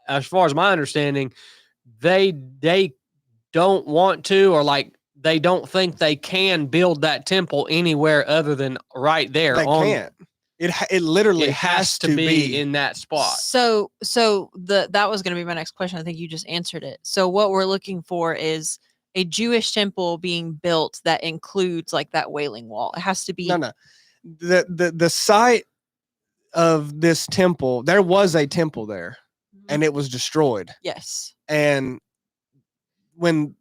as far as my understanding, they don't want to, or like they don't think they can build that temple anywhere other than right there. They can't. It literally It has to be in that spot. So that was going to be my next question. I think you just answered it. So what we're looking for is a Jewish temple being built that includes like that Wailing Wall. It has to be. No. The site of this temple, there was a temple there, and it was destroyed. Yes. And when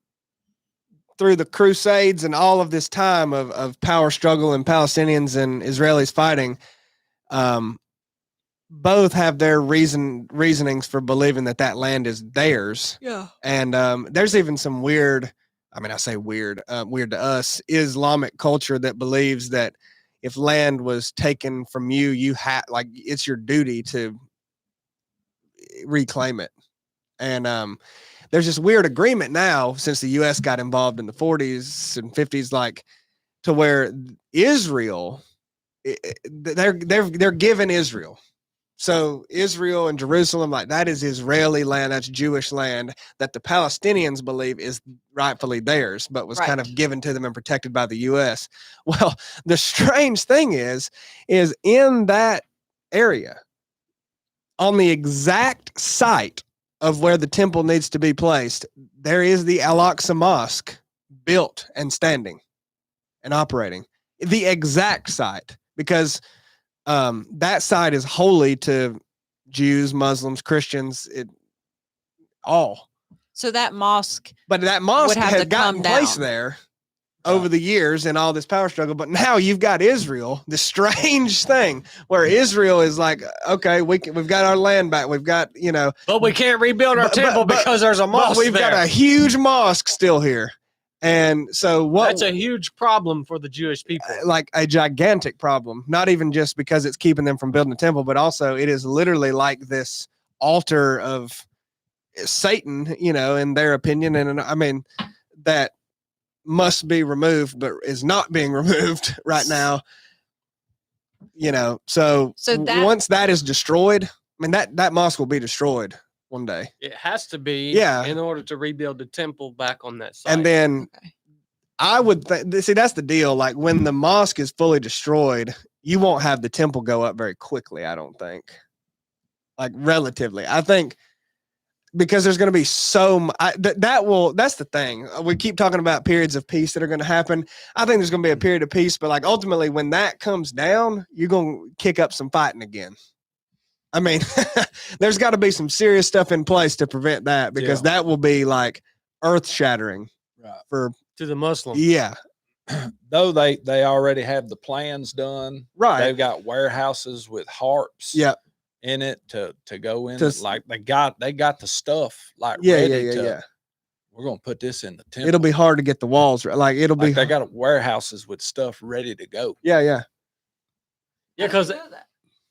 through the Crusades and all of this time of power struggle and Palestinians and Israelis fighting, both have their reasonings for believing that land is theirs. Yeah. And there's even some weird, I mean, I say weird to us, Islamic culture that believes that if land was taken from you, it's your duty to reclaim it. And there's this weird agreement now since the U.S. got involved in the 40s and 50s, like to where Israel, they're given Israel. So Israel and Jerusalem, like that is Israeli land, that's Jewish land that the Palestinians believe is rightfully theirs, but was kind of given to them and protected by the U.S. Well, the strange thing is in that area, on the exact site of where the temple needs to be placed, there is the Al-Aqsa Mosque built and standing and operating. The exact site, because that site is holy to Jews, Muslims, Christians, all. So that mosque, but that mosque have has to gotten come placed down. there over the years in all this power struggle. But now you've got Israel, this strange thing where Israel is like, okay, we've got our land back. We've got, but we can't rebuild our temple because there's a mosque but we've there. got a huge mosque still here. And so that's a huge problem for the Jewish people. Like a gigantic problem, not even just because it's keeping them from building a temple, but also it is literally like this altar of Satan, in their opinion. And I mean, that must be removed, but is not being removed right now. So once that is destroyed, I mean, that mosque will be destroyed one day. It has to be, in order to rebuild the temple back on that site. And then I would see that's the deal. Like when the mosque is fully destroyed, you won't have the temple go up very quickly. I don't think, like relatively. I think because there's going to be that's the thing. We keep talking about periods of peace that are going to happen. I think there's going to be a period of peace, but like ultimately when that comes down, you're going to kick up some fighting again. I mean, there's got to be some serious stuff in place to prevent that, because that will be like earth shattering to the Muslims. Yeah. Though they already have the plans done. Right. They've got warehouses with harps in it to go in. Like they got the stuff like ready to. We're gonna put this in the temple. It'll be hard to get the walls right. Like it'll be. They got warehouses with stuff ready to go. Yeah. Because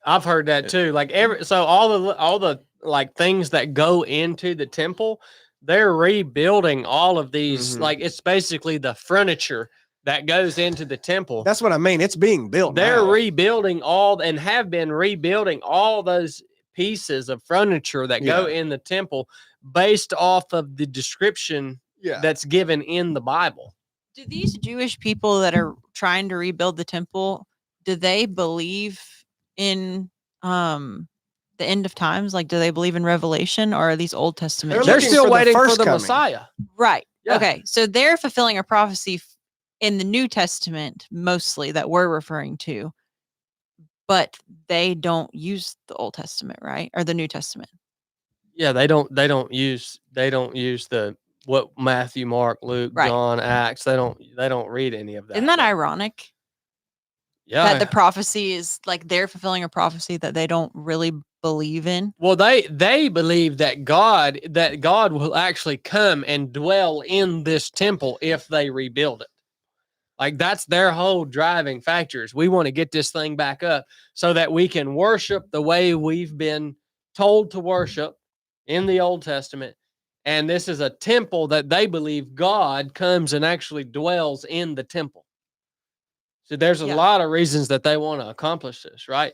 I've heard that too. Like all the like things that go into the temple, they're rebuilding all of these. Mm-hmm. Like it's basically the furniture that goes into the temple. That's what I mean. It's being built. They're now. rebuilding and have been rebuilding all those pieces of furniture that go in the temple based off of the description that's given in the Bible. Do these Jewish people that are trying to rebuild the temple, do they believe in the end of times? Like, do they believe in Revelation, or are these Old Testament? They're They're looking still for the waiting for first the coming. Messiah. Right. Yeah. Okay. So they're fulfilling a prophecy in the New Testament, mostly, that we're referring to, but they don't use the Old Testament, right? Or the New Testament. Yeah, they don't use the what Matthew, Mark, Luke, Right. John, Acts. They don't read any of that. Isn't that But, ironic? yeah. That the prophecy is like they're fulfilling a prophecy that they don't really believe in. Well, they believe that God will actually come and dwell in this temple if they rebuild it. Like, that's their whole driving factors. We want to get this thing back up so that we can worship the way we've been told to worship in the Old Testament. And this is a temple that they believe God comes and actually dwells in the temple. So there's a Yeah. lot of reasons that they want to accomplish this, right?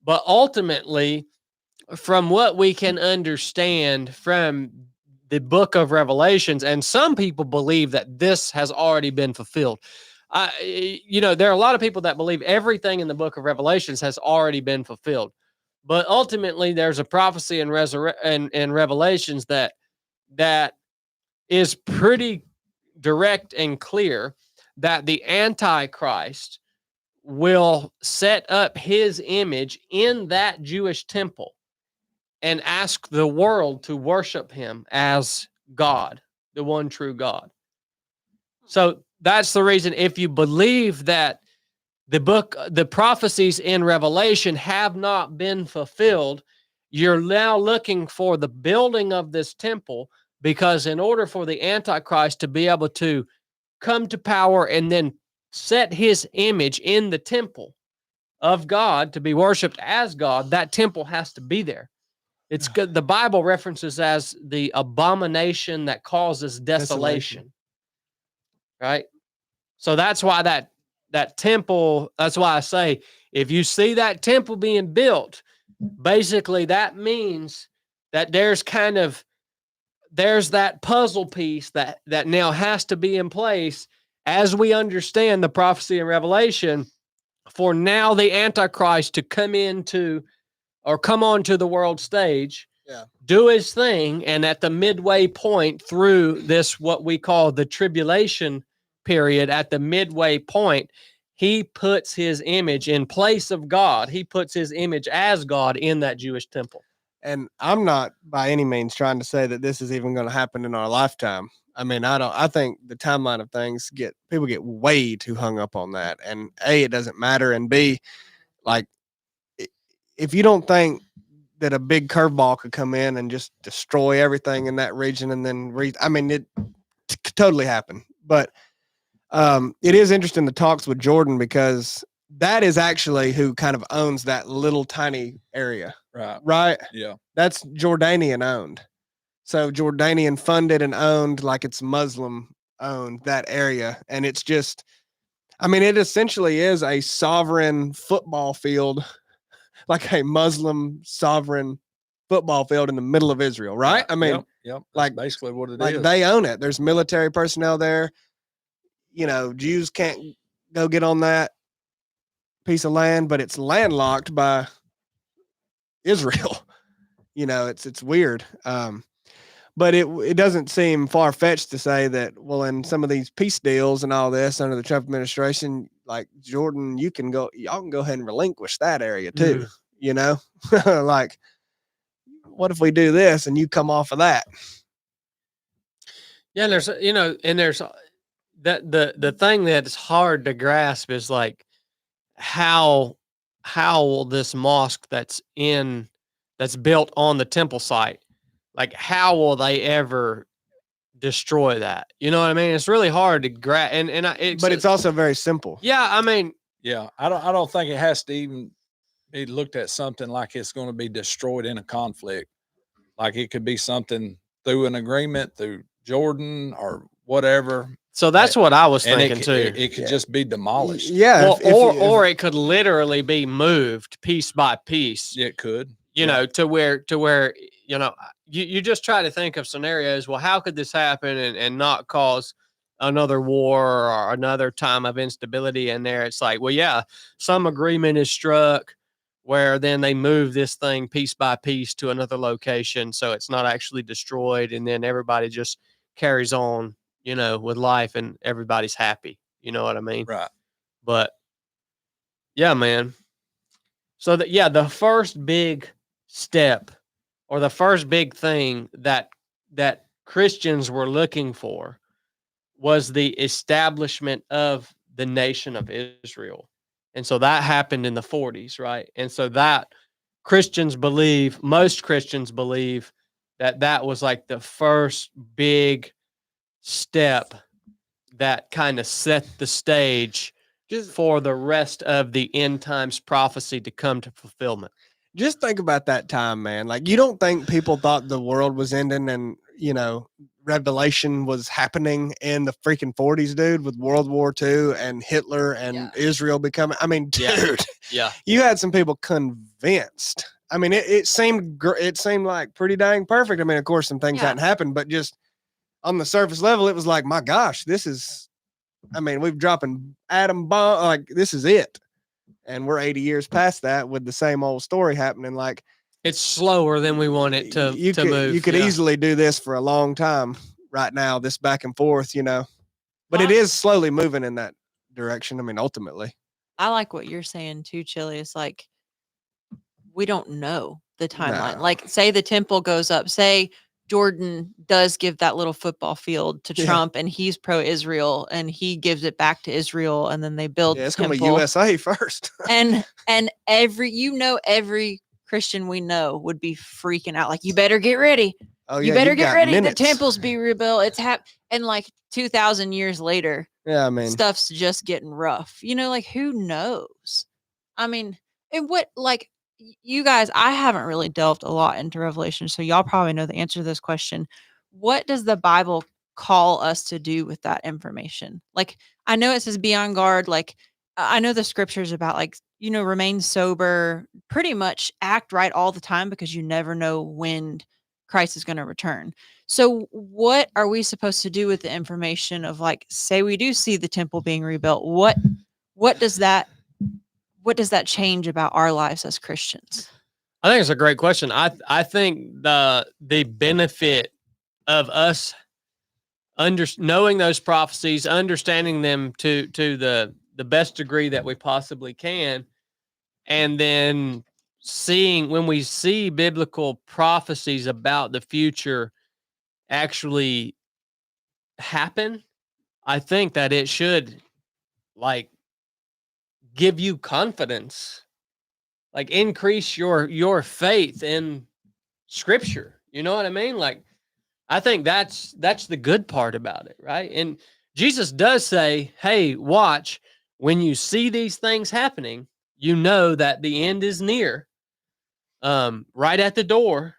But ultimately, from what we can understand from the book of Revelations, and some people believe that this has already been fulfilled. There are a lot of people that believe everything in the book of Revelations has already been fulfilled. But ultimately, there's a prophecy in Revelations that is pretty direct and clear that the Antichrist will set up his image in that Jewish temple and ask the world to worship him as God, the one true God. So that's the reason, if you believe that the prophecies in Revelation have not been fulfilled, you're now looking for the building of this temple, because in order for the Antichrist to be able to come to power and then set his image in the temple of God to be worshiped as God, that temple has to be there. It's good. The Bible references as the abomination that causes desolation. Right? So that's why that temple, that's why I say, if you see that temple being built, basically that means that there's that puzzle piece that now has to be in place as we understand the prophecy in Revelation, for now the Antichrist to come onto the world stage, do his thing, and at the midway point through this, what we call the tribulation period, at the midway point, he puts his image in place of God. He puts his image as God in that Jewish temple. And I'm not by any means trying to say that this is even going to happen in our lifetime. I mean, I think the timeline of things people get way too hung up on that. And A, it doesn't matter. And B, like, if you don't think that a big curveball could come in and just destroy everything in that region, and then it could totally happen. But it is interesting, the talks with Jordan, because that is actually who kind of owns that little tiny area. Right. Yeah. That's Jordanian owned. So Jordanian funded and owned, like it's Muslim owned, that area. And it's just, it essentially is a sovereign football field, like a Muslim sovereign football field in the middle of Israel, right? Yep. That's like basically what it like is. they own it. There's military personnel there. Jews can't go get on that piece of land, but it's landlocked by Israel. It's weird. But it doesn't seem far-fetched to say that, well, in some of these peace deals and all this under the Trump administration, like Jordan, y'all can go ahead and relinquish that area too. Like, what if we do this and you come off of that? Yeah, and there's the thing that's hard to grasp is, like, how will this mosque that's built on the temple site, like, how will they ever destroy that? You know what I mean? It's really hard to grasp, but it's also very simple. Yeah, yeah, I don't think it has to even be looked at something like it's going to be destroyed in a conflict. Like, it could be something through an agreement through Jordan or whatever. So that's what I was thinking too. It could just be demolished. Yeah. Or it could literally be moved piece by piece. It could. To where you just try to think of scenarios. Well, how could this happen and not cause another war or another time of instability in there, it's like, well, yeah, some agreement is struck where then they move this thing piece by piece to another location, so it's not actually destroyed, and then everybody just carries on, with life, and everybody's happy. You know what I mean? Right. But yeah, man. So that, yeah, the first big step, or the first big thing that Christians were looking for, was the establishment of the nation of Israel. And so that happened in the 40s, right? And so that most Christians believe that was like the first big step that kind of set the stage for the rest of the end times prophecy to come to fulfillment. Just think about that time, man. Like, you don't think people thought the world was ending and, Revelation was happening in the freaking 40s, dude, with World War II and Hitler and Israel becoming. I mean, dude, Yeah. you had some people convinced. I mean, it seemed like pretty dang perfect. I mean, of course, some things hadn't happened, but just on the surface level, it was like, my gosh, we're dropping atom bomb. Like, this is it. And we're 80 years past that with the same old story happening. Like, it's slower than we want it to move. You could easily do this for a long time right now, this back and forth, but it is slowly moving in that direction. I mean, ultimately. I like what you're saying too, Chili. It's like, we don't know the timeline. No. Like, say the temple goes up, say Jordan does give that little football field to Trump, and he's pro-Israel, and he gives it back to Israel, and then they build the it's temple. going to be USA first. and every Christian we know would be freaking out. Like, you better get ready. Oh, you better get ready. Minutes. The temples be rebuilt. It's and like 2,000 years later, yeah, I mean, stuff's just getting rough. Like, who knows? I mean, and what, like, you guys, I haven't really delved a lot into Revelation, so y'all probably know the answer to this question. What does the Bible call us to do with that information? Like, I know it says be on guard. Like, I know the scriptures about, like, remain sober, pretty much act right all the time, because you never know when Christ is going to return. So what are we supposed to do with the information of, like, say we do see the temple being rebuilt? What does that change about our lives as Christians? I think it's a great question. I think the benefit of us knowing those prophecies, understanding them to the best degree that we possibly can, and then when we see biblical prophecies about the future actually happen, I think that it should, like, give you confidence, like, increase your faith in scripture. You know what I mean? Like, I think that's the good part about it, right? And Jesus does say, hey, watch, when you see these things happening, you know that the end is near, right at the door,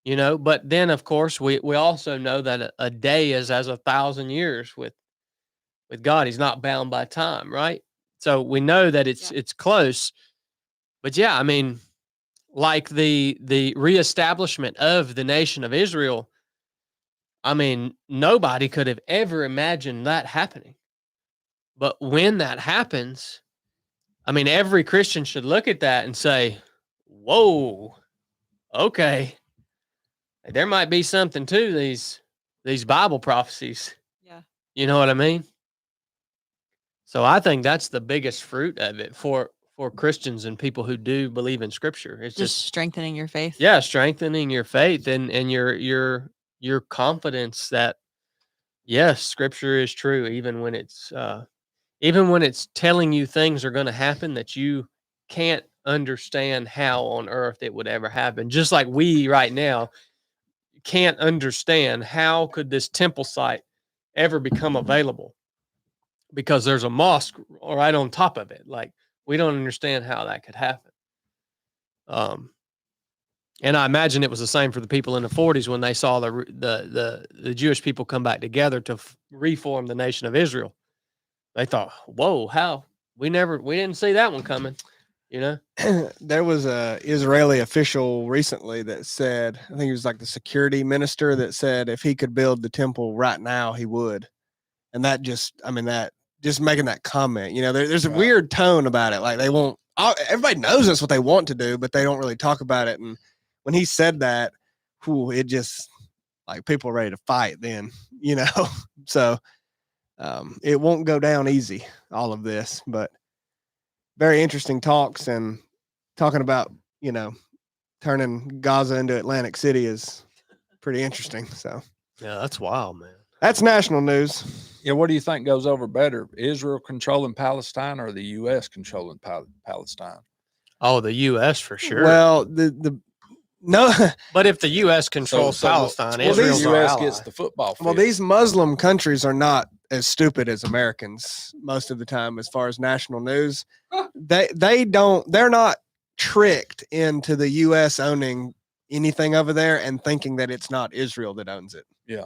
but then, of course, we also know that a day is as 1,000 years with God. He's not bound by time, right? So we know that it's close. But yeah, I mean, like the reestablishment of the nation of Israel, I mean, nobody could have ever imagined that happening. But when that happens, I mean, every Christian should look at that and say, whoa, okay, there might be something to these Bible prophecies. Yeah. You know what I mean? So I think that's the biggest fruit of it for Christians and people who do believe in scripture. It's just strengthening your faith. Yeah, strengthening your faith and your confidence that, yes, scripture is true, even when it's telling you things are going to happen that you can't understand how on earth it would ever happen. Just like we right now can't understand how could this temple site ever become available, because there's a mosque right on top of it. Like, we don't understand how that could happen. And I imagine it was the same for the people in the 40s when they saw the Jewish people come back together to reform the nation of Israel. They thought, whoa, how we didn't see that one coming. There was a Israeli official recently that said, I think he was like the security minister, that said if he could build the temple right now, he would. And that just, I mean, that just making that comment, there's a Right. weird tone about it. Like they won't, everybody knows that's what they want to do, but they don't really talk about it. And when he said that, it just like people are ready to fight then, so it won't go down easy, all of this, but very interesting talks, and talking about, turning Gaza into Atlantic City is pretty interesting. So Yeah, that's wild, man. that's national news. Yeah, what do you think goes over better, Israel controlling Palestine or the U.S. controlling Palestine? Oh, the U.S. for sure. Well, no, but if the U.S. controls So Palestine, the Israel's our U.S. ally. gets the football field. well, these Muslim countries are not as stupid as Americans most of the time as far as national news. They're not tricked into the U.S. owning anything over there and thinking that it's not Israel that owns it. Yeah.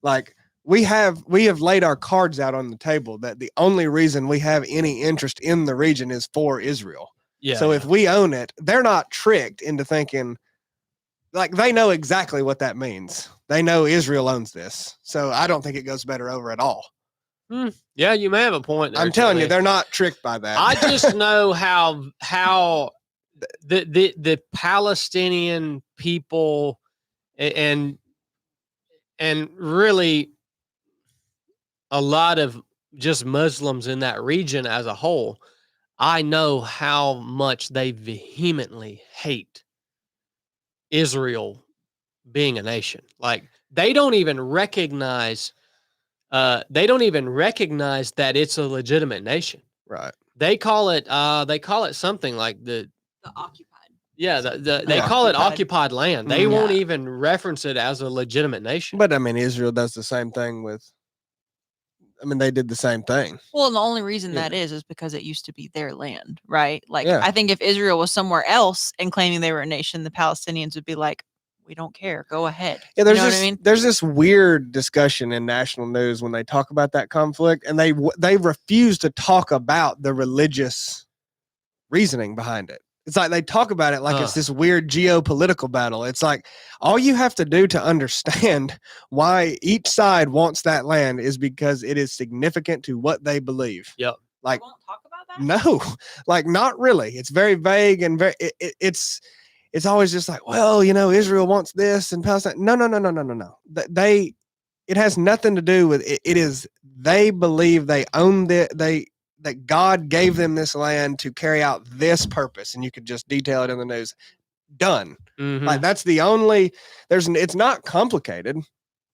Like we have laid our cards out on the table that the only reason we have any interest in the region is for Israel. Yeah. So if we own it, they're not tricked into thinking, like, they know exactly what that means. They know Israel owns this. So I don't think it goes better over at all. Yeah, you may have a point there. I'm telling you, Chili. they're not tricked by that. I just know how the Palestinian people and really a lot of just Muslims in that region as a whole, I know how much they vehemently hate Israel being a nation. Like they don't even recognize that it's a legitimate nation. right. They call it something like the occupied. yeah, they Yeah. call it Occupied. occupied land. They Mhm. won't even reference it as a legitimate nation. But I mean, Israel does the same thing they did the same thing. Well, and the only reason Yeah. that is because it used to be their land, right? Like, Yeah. I think if Israel was somewhere else and claiming they were a nation, the Palestinians would be like, we don't care. Go ahead. Yeah, You know what I mean? there's this weird discussion in national news when they talk about that conflict, and they refuse to talk about the religious reasoning behind it. It's like they talk about it like it's this weird geopolitical battle. It's like all you have to do to understand why each side wants that land is because it is significant to what they believe. Yep. Like, won't talk about that? no, like not really. It's very vague and it's always just like, well, Israel wants this and Palestine. No. It has nothing to do with it. It is, they believe they own that God gave them this land to carry out this purpose. And you could just detail it in the news. Done. Mhm. Like that's the only, it's not complicated.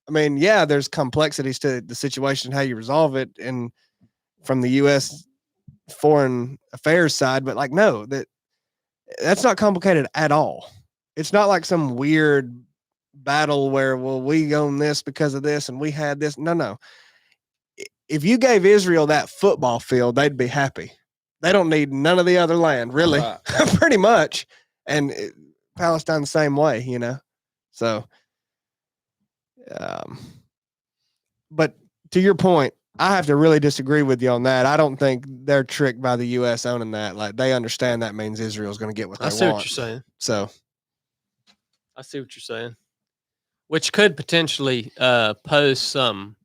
I mean, yeah, there's complexities to the situation, how you resolve it, and from the U.S. foreign affairs side, but like, no, that's not complicated at all. It's not like some weird battle where, well, we own this because of this and we had this. No. If you gave Israel that football field, they'd be happy. They don't need none of the other land, really, Right. pretty much. And Palestine the same way, So, but to your point, I have to really disagree with you on that. I don't think they're tricked by the U.S. owning that. Like they understand that means Israel's going to get what they I see want. what you're saying. So, I see what you're saying. Which could potentially pose some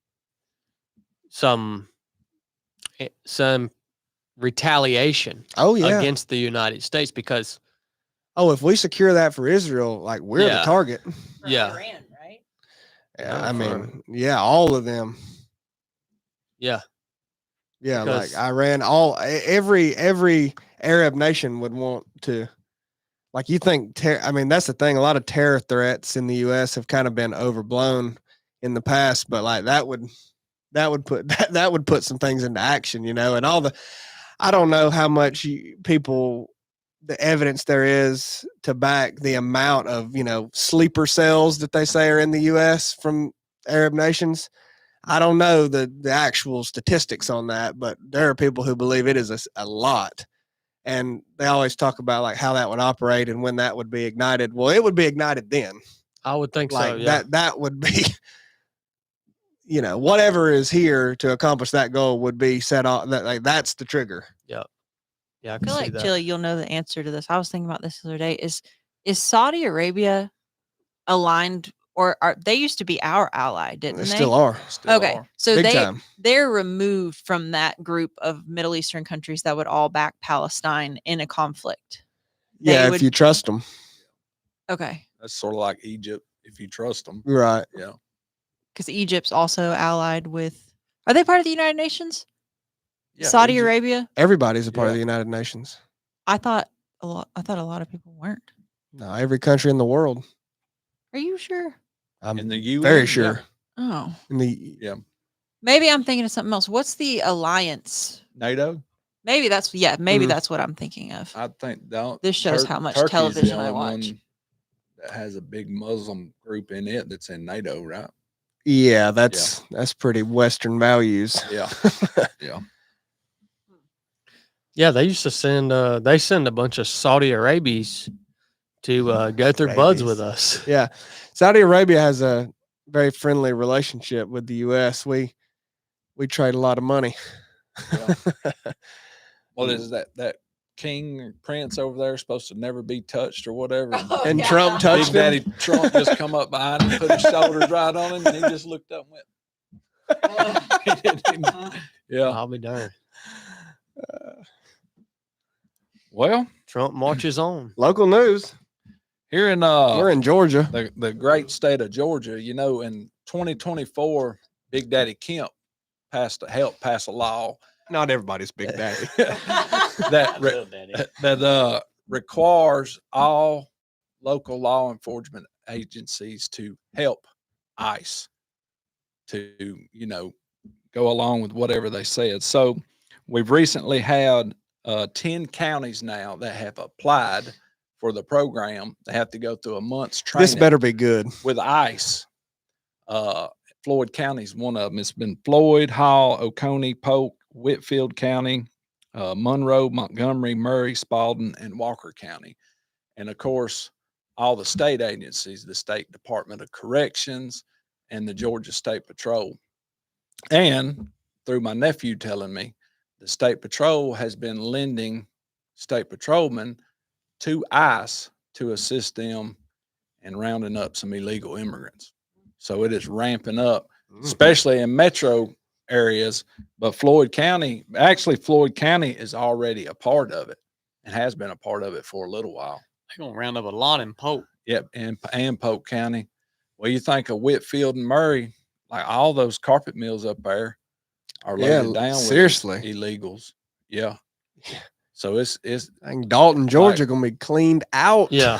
retaliation oh yeah. against the United States because Oh, if we secure that for Israel, like we're Yeah. the target. Yeah. Iran, right? Yeah, Yeah, I mean, yeah, all of them. yeah, Yeah, Because- like Iran, every Arab nation would want to, like, you think. I mean, that's the thing. A lot of terror threats in the U.S. have kind of been overblown in the past, but like that would put some things into action, and all the. I don't know how much the evidence there is to back the amount of sleeper cells that they say are in the U.S. from Arab nations. I don't know the actual statistics on that, but there are people who believe it is a lot. And they always talk about like how that would operate and when that would be ignited. Well, it would be ignited then. I would think Like so. Yeah, that would be, whatever is here to accomplish that goal would be set off. That's the trigger. yeah, I I can feel see like, that. Chili, you'll know the answer to this. I was thinking about this the other day. Is Saudi Arabia aligned or are they used to be our ally, didn't They they? still are. Still Okay, are. so Big time. they're removed from that group of Middle Eastern countries that would all back Palestine in a conflict. They Yeah, if would- you trust them. Okay, That's sort of like Egypt if you trust them. Right. Yeah. because Egypt's also allied with. Are they part of the United Nations? Yeah, Saudi Egypt- Arabia. Everybody's a part of Yeah. the United Nations. I thought a lot of people weren't. No, every country in the world. Are you sure? I'm In the UN, very yeah. sure. Oh, In the maybe I'm thinking of something else. What's the alliance? NATO. Maybe that's Mhm. that's what I'm thinking of. I think don't. This shows how much Turkey's the television I only watch. one that has a big Muslim group in it that's in NATO, right? yeah, that's pretty Western values. Yeah. Yeah. Yeah, they used to send they send a bunch of Saudi Arabians to go through buds with us. Yeah. Saudi Arabia has a very friendly relationship with the US. We trade a lot of money. Yeah. What is that king or prince over there supposed to never be touched or whatever? And Trump Big touched him. Daddy Trump just come up behind him, put his shoulders right on him, and he just looked up and went, yeah. I'll be darned. Well, Trump marches on. Local news. here in We're in Georgia. the great state of Georgia, in 2024, Big Daddy Kemp helped pass a law Not everybody's Big Daddy. that requires all local law enforcement agencies to help ICE to go along with whatever they said. So we've recently had 10 counties now that have applied for the program. They have to go through a month's training. This better be good. With ICE. Floyd County's one of them. It's been Floyd, Hall, Oconee, Polk, Whitfield County, Monroe, Montgomery, Murray, Spalding, and Walker County. And of course, all the state agencies, the State Department of Corrections and the Georgia State Patrol. And through my nephew telling me, the State Patrol has been lending state patrolmen to ICE to assist them in rounding up some illegal immigrants. So it is ramping up, especially in metro areas. But Floyd County is already a part of it and has been a part of it for a little while. They're gonna round up a lot in Polk. Yep, and Polk County. Well, you think of Whitfield and Murray, like all those carpet mills up there are loaded down seriously. with illegals. Yeah. So it's I think Dalton, Georgia, gonna be cleaned out. Yeah.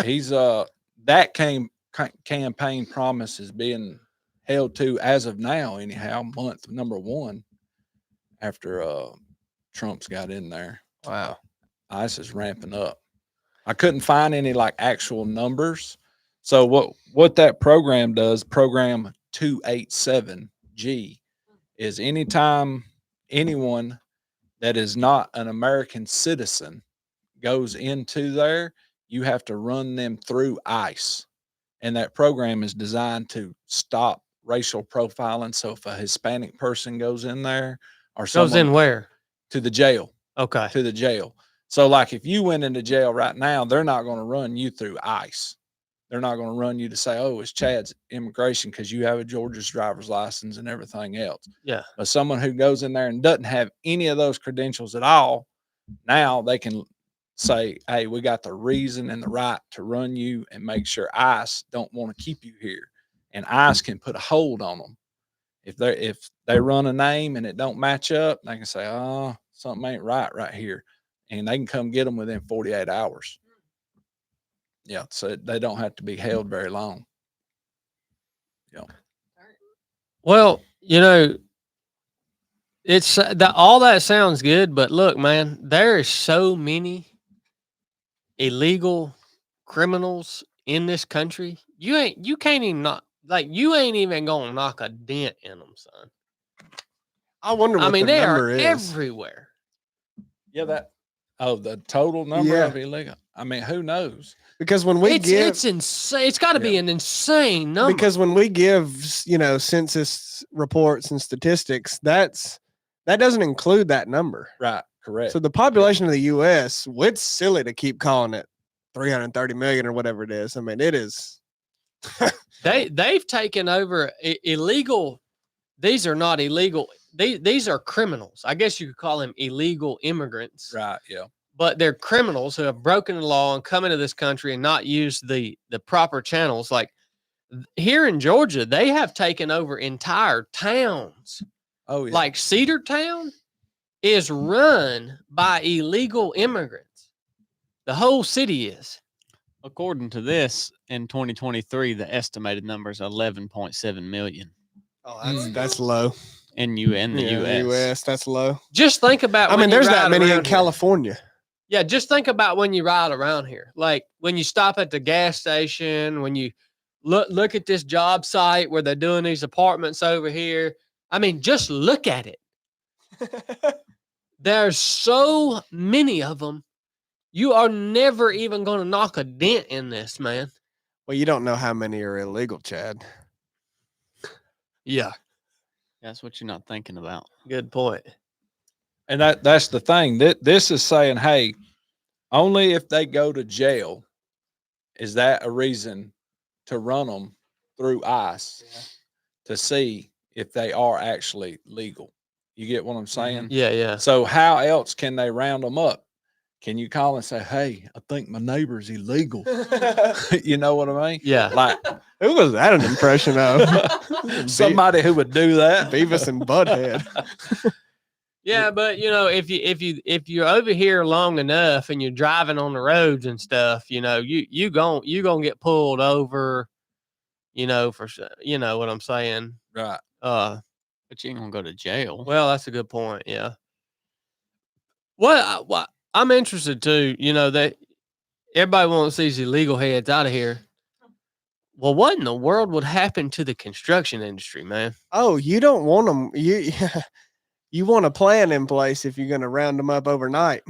he's that campaign promise is being held to as of now, anyhow, month number 1 after Trump's got in there. Wow. ICE is ramping up. I couldn't find any like actual numbers. So what that program does, program 287G, is anytime anyone that is not an American citizen goes into there, you have to run them through ICE. And that program is designed to stop racial profiling. So if a Hispanic person goes in there or Goes in someone where? to the jail, Okay. to the jail. So like if you went into jail right now, they're not going to run you through ICE. They're not going to run you to say, oh, it's Chad's immigration because you have a Georgia's driver's license and everything else. Yeah. But someone who goes in there and doesn't have any of those credentials at all, now they can say, hey, we got the reason and the right to run you and make sure ICE don't want to keep you here. And ICE can put a hold on them. If they run a name and it don't match up, they can say, oh, something ain't right here. And they can come get them within 48 hours. Yeah, so they don't have to be held very long. Yeah. Well, it's all that sounds good, but look, man, there is so many illegal criminals in this country. You ain't even gonna knock a dent in them, son. I wonder what the they number are is. everywhere. Yeah, the total number Yeah. of illegal. I mean, who knows? Because when we give It's insane. It's got to be an insane number. because when we give census reports and statistics, that doesn't include that number. Right, correct. So the population of the US, it's silly to keep calling it 330 million or whatever it is. I mean, it is They've taken over illegal. These are not illegal. These are criminals. I guess you could call them illegal immigrants. Right. Yeah. But they're criminals who have broken the law and come into this country and not used the proper channels. Like here in Georgia, they have taken over entire towns. Oh, yeah. Like Cedartown is run by illegal immigrants. The whole city is. According to this, in 2023, the estimated number is 11.7 million Oh, that's low. in the U.S. U.S. That's low. Just think about. I when mean, you there's that ride many in around here. California. Yeah, just think about when you ride around here. Like when you stop at the gas station, when you look at this job site where they're doing these apartments over here. I mean, just look at it. There's so many of them. You are never even going to knock a dent in this, man. Well, you don't know how many are illegal, Chad. Yeah, That's what you're not thinking about. good point. And that's the thing. This is saying, hey, only if they go to jail is that a reason to run them through ICE to see if they are actually legal. You get what I'm saying? Yeah, yeah. So how else can they round them up? Can you call and say, hey, I think my neighbor's illegal? You know what I mean? Yeah. Like Who was that an impression of? somebody who would do that. Beavis and Butthead. Yeah, but you know, if you're over here long enough and you're driving on the roads and stuff, you know, you gonna get pulled over, you know, for you know what I'm saying. Right. But you ain't gonna go to jail. Well, that's a good point. Yeah. Well, I'm interested too. You know that everybody wants these illegal heads out of here. Well, what in the world would happen to the construction industry, man? Oh, you don't want them. You want a plan in place if you're going to round them up overnight.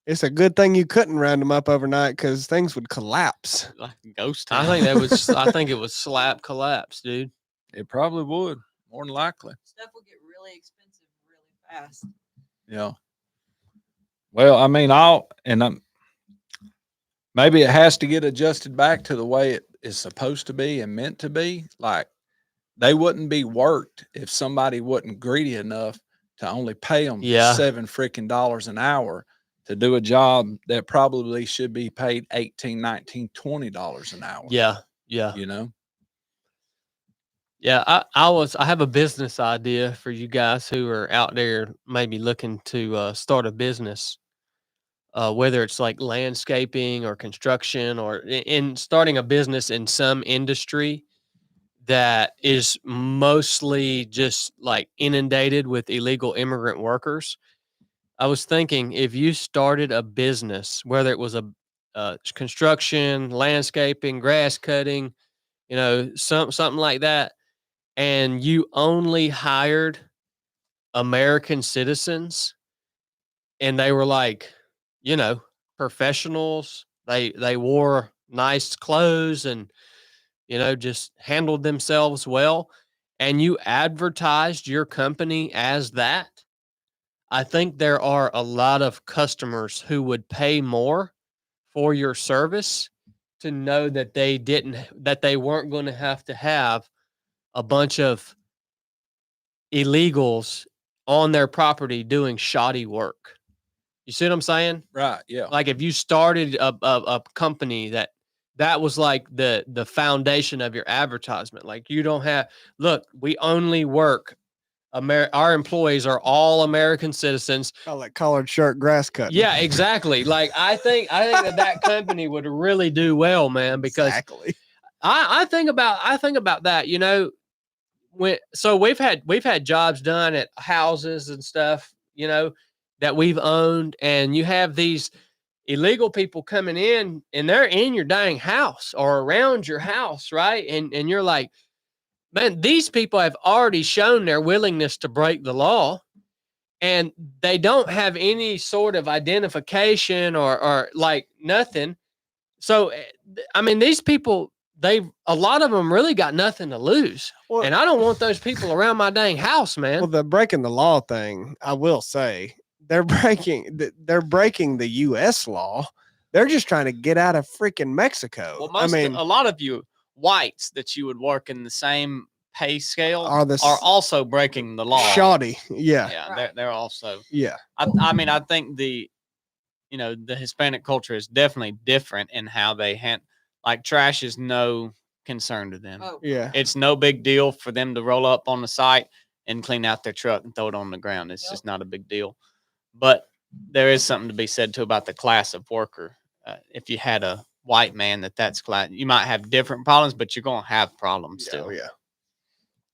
It's a good thing you couldn't round them up overnight because things would collapse. Like a ghost I town. think that was. I think it was slap collapse, dude. It probably would, more than likely. Stuff will get really expensive really fast. Yeah. Well, I mean, maybe it has to get adjusted back to the way it is supposed to be and meant to be. Like they wouldn't be worked if somebody wasn't greedy enough to only pay them Yeah. $7 an hour to do a job that probably should be paid $18, $19, $20 an hour. Yeah, yeah, You know? yeah. I have a business idea for you guys who are out there maybe looking to start a business. Whether it's like landscaping or construction or in starting a business in some industry that is mostly just like inundated with illegal immigrant workers. I was thinking if you started a business, whether it was a construction, landscaping, grass cutting, you know, something like that, and you only hired American citizens, and they were like, you know, professionals. They wore nice clothes and, you know, just handled themselves well. And you advertised your company as that. I think there are a lot of customers who would pay more for your service to know that they weren't going to have a bunch of illegals on their property doing shoddy work. You see what I'm saying? Right. Yeah. Like if you started a company that was like the foundation of your advertisement. Like you don't have, look, we only work, our employees are all American citizens. Call it collared shirt grass cutting. Yeah, exactly. Like I think that company would really do well, man, because Exactly. I think about that, you know, we've had jobs done at houses and stuff, you know, that we've owned, and you have these illegal people coming in and they're in your dang house or around your house, right? And you're like, man, these people have already shown their willingness to break the law, and they don't have any sort of identification or like nothing. So, I mean, these people, a lot of them really got nothing to lose. Well, And I don't want those people around my dang house, man. well, the breaking the law thing, I will say, they're breaking the U.S. law. They're just trying to get out of freaking Mexico. Well, I mean, a lot of you whites that you would work in the same pay scale Are are also breaking the law. shoddy. Yeah. Yeah, they're also. Yeah. I mean, I think the Hispanic culture is definitely different in how they like trash is no concern to them. Oh, Yeah. It's no big deal for them to roll up on the site and clean out their truck and throw it on the ground. It's just not a big deal. But there is something to be said too about the class of worker. If you had a white man that's class, you might have different problems, but you're gonna have problems still. Yeah.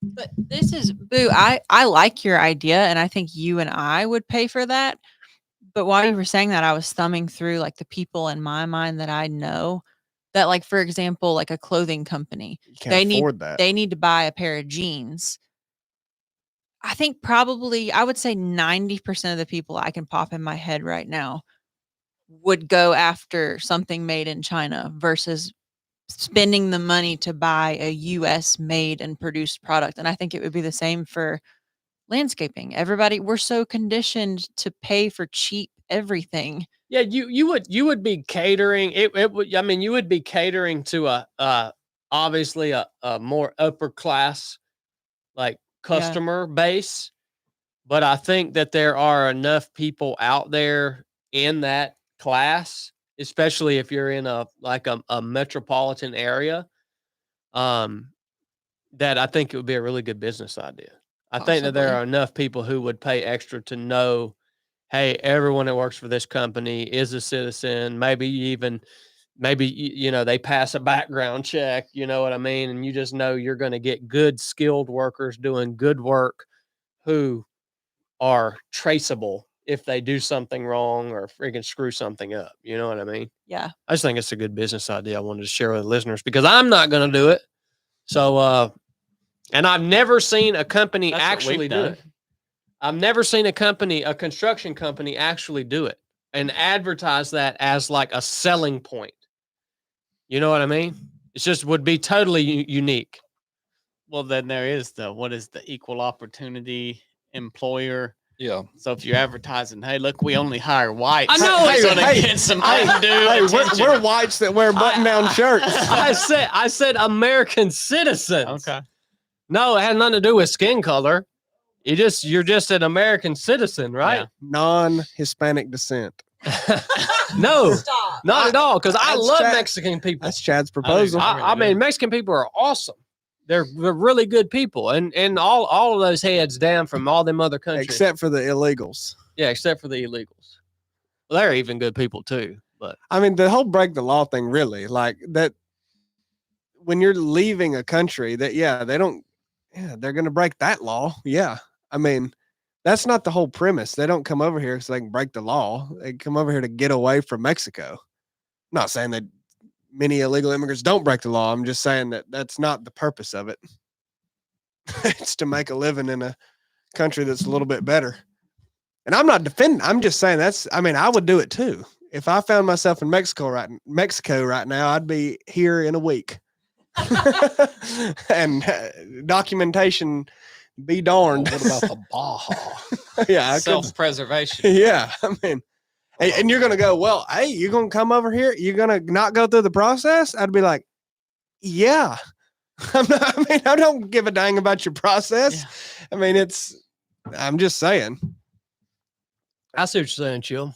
But this is Boo. I like your idea, and I think you and I would pay for that. But while you were saying that, I was thumbing through like the people in my mind that I know that, like, for example, like a clothing company, You can't afford that. they need to buy a pair of jeans. I think probably I would say 90% of the people I can pop in my head right now would go after something made in China versus spending the money to buy a US made and produced product. And I think it would be the same for landscaping. Everybody, we're so conditioned to pay for cheap everything. Yeah, you would be catering it would, I mean, you would be catering to a obviously a more upper class like customer base, but I think that there are enough people out there in that class, especially if you're in a metropolitan area, that I think it would be a really good business idea. I think that there Possibly. are enough people who would pay extra to know, hey, everyone that works for this company is a citizen. Maybe they pass a background check, you know what I mean? And you just know you're going to get good skilled workers doing good work who are traceable if they do something wrong or freaking screw something up. You know what I mean? Yeah. I just think it's a good business idea. I wanted to share with the listeners because I'm not going to do it. So, and I've never seen a company That's what actually we've do done. it. I've never seen a construction company actually do it and advertise that as like a selling point. You know what I mean? It just would be totally unique. Well, then there is what is the equal opportunity employer? Yeah. So if you're advertising, hey, look, we only hire whites. I know, Hey, so hey, to get some Hey, attention. we're whites that wear button-down shirts. I said American citizens. Okay. No, it has nothing to do with skin color. You're just an American citizen, right? Non-Hispanic descent. No, Stop. not at all. Because I That's love Chad- Mexican people. That's Chad's proposal. I mean, Mexican people are awesome. They're really good people, and all of those heads down from all them other countries, Except for the illegals. except for the illegals. Well, they're even good people too. But I mean, the whole break the law thing, really, like that. When you're leaving a country, they're going to break that law. Yeah, I mean, that's not the whole premise. They don't come over here so they can break the law. They come over here to get away from Mexico. I'm not saying that many illegal immigrants don't break the law. I'm just saying that that's not the purpose of it. It's to make a living in a country that's a little bit better. And I'm not defending. I'm just saying I would do it too. If I found myself in Mexico right now, I'd be here in a week. And documentation be darned. What about the Baja? Yeah, I could, Self-preservation. yeah. I mean, and you're gonna go, well, hey, you're gonna come over here, you're gonna not go through the process? I'd be like, yeah. I don't give a dang about your process. Yeah. I mean, I'm just saying. I see what you're saying, Chill.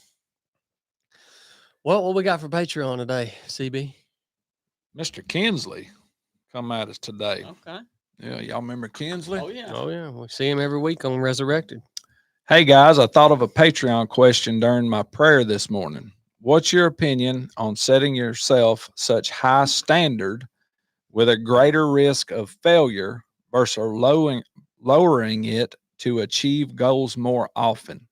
Well, what we got for Patreon today, CB? Mr. Kinsley come at us today. Okay. Yeah, y'all remember Kinsley? Oh yeah. Oh yeah, we see him every week on Resurrected. Hey guys, I thought of a Patreon question during my prayer this morning. What's your opinion on setting yourself such high standard with a greater risk of failure versus lowering it to achieve goals more often?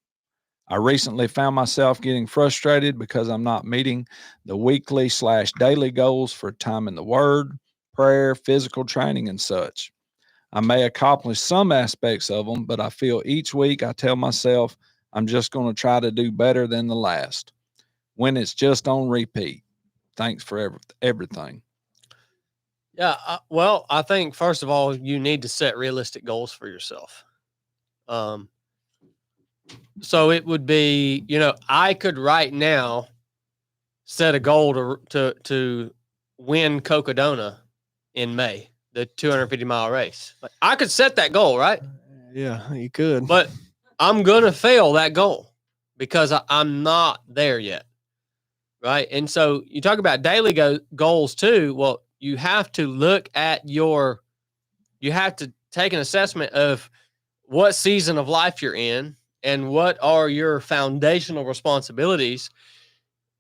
I recently found myself getting frustrated because I'm not meeting the weekly/daily goals for time in the Word, prayer, physical training, and such. I may accomplish some aspects of them, but I feel each week I tell myself I'm just going to try to do better than the last when it's just on repeat. Thanks for everything. Yeah, well, I think first of all, you need to set realistic goals for yourself. So it would be, I could right now set a goal to win Cocodona in May, the 250-mile race. Like, I could set that goal, right? Yeah, you could. But I'm going to fail that goal because I'm not there yet. Right. And so you talk about daily goals too. Well, you have to look at you have to take an assessment of what season of life you're in and what are your foundational responsibilities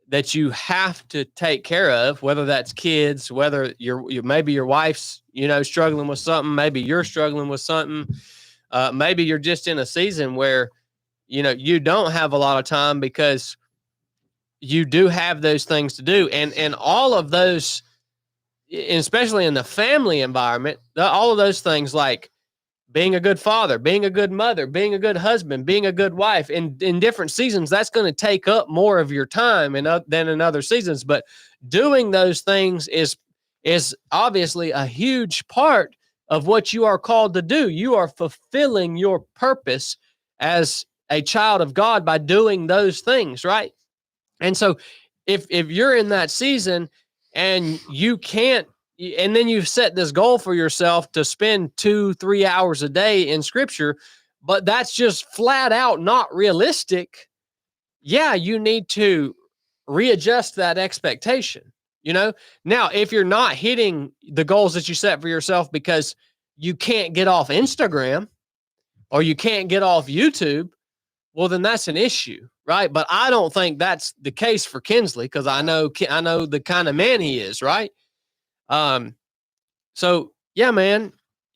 that you have to take care of, whether that's kids, whether maybe your wife's, struggling with something, maybe you're struggling with something. Maybe you're just in a season where, you don't have a lot of time because you do have those things to do. And all of those, especially in the family environment, all of those things like being a good father, being a good mother, being a good husband, being a good wife in different seasons, that's going to take up more of your time than in other seasons. But doing those things is obviously a huge part of what you are called to do. You are fulfilling your purpose as a child of God by doing those things, right? And so if you're in that season and you can't, and then you've set this goal for yourself to spend 2-3 hours a day in scripture, but that's just flat out not realistic. Yeah, you need to readjust that expectation. Now, if you're not hitting the goals that you set for yourself because you can't get off Instagram or you can't get off YouTube, well, then that's an issue, right? But I don't think that's the case for Kinsley because I know the kind of man he is, right? So yeah, man,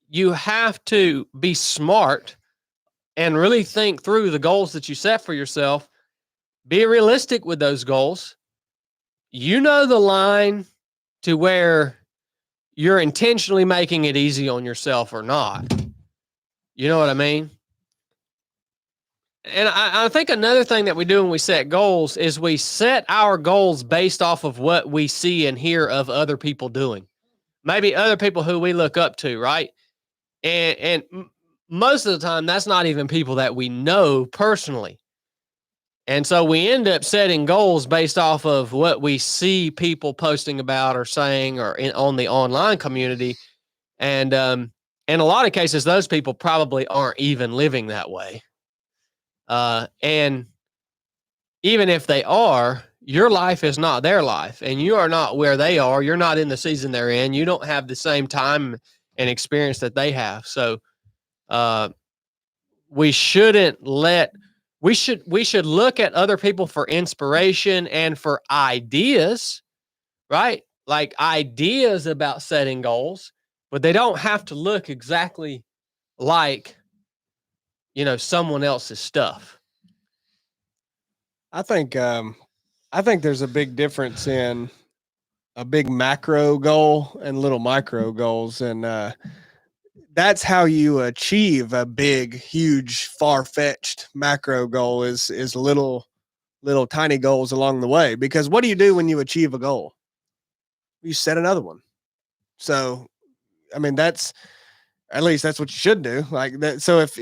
you have to be smart and really think through the goals that you set for yourself. Be realistic with those goals. The line to where you're intentionally making it easy on yourself or not. You know what I mean? And I think another thing that we do when we set goals is we set our goals based off of what we see and hear of other people doing. Maybe other people who we look up to, right? And most of the time, that's not even people that we know personally. And so we end up setting goals based off of what we see people posting about or saying or on the online community. And in a lot of cases, those people probably aren't even living that way. And even if they are, your life is not their life and you are not where they are. You're not in the season they're in. You don't have the same time and experience that they have. So, we should look at other people for inspiration and for ideas, right? Like ideas about setting goals, but they don't have to look exactly like, someone else's stuff. I think there's a big difference in a big macro goal and little micro goals. And that's how you achieve a big, huge, far-fetched macro goal is little tiny goals along the way. Because what do you do when you achieve a goal? You set another one. So, I mean, at least that's what you should do. Like that. So if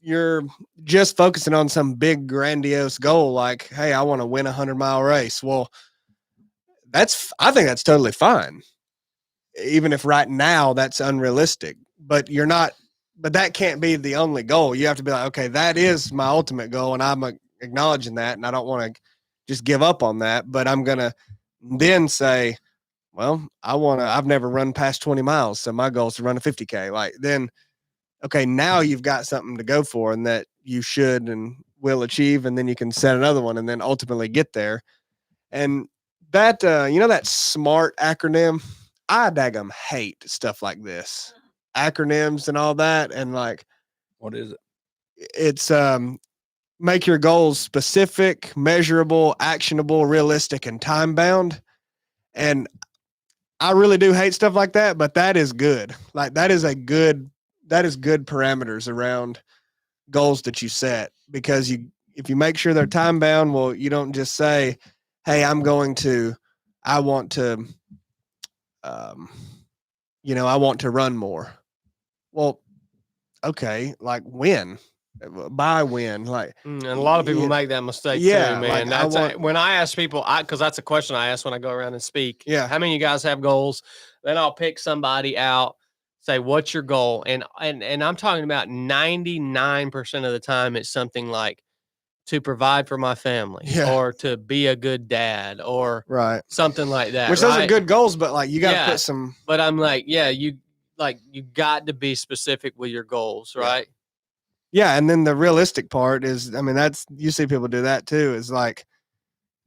you're just focusing on some big grandiose goal, like, hey, I want to win 100-mile race. Well, I think that's totally fine. Even if right now that's unrealistic, but that can't be the only goal. You have to be like, okay, that is my ultimate goal. And I'm acknowledging that. And I don't want to just give up on that, but I'm going to then say, well, I've never run past 20 miles. So my goal is to run a 50K. Like then, okay, now you've got something to go for and that you should and will achieve. And then you can set another one and then ultimately get there. And that, that SMART acronym, I daggum hate stuff like this, acronyms and all that. And like, What is it? It's, make your goals specific, measurable, actionable, realistic, and time bound. And I really do hate stuff like that, but that is good. Like that is good parameters around goals that you set, because if you make sure they're time bound, well, you don't just say, hey, I want to I want to run more. Well, okay, like when? By when? Like, And a lot of people yeah, make that mistake yeah, too, man. like, I That's want- when I ask people, because that's a question I ask when I go around and speak. Yeah. How many of you guys have goals? Then I'll pick somebody out, say, what's your goal? And I'm talking about 99% of the time, it's something like to provide for my family Yeah. or to be a good dad or right. something like that. Which those are right? good goals, but like you got to Yeah. put some. But I'm like, yeah, you got to be specific with your goals, Yeah. right? Yeah, and then the realistic part is, I mean, that's you see people do that too. Is like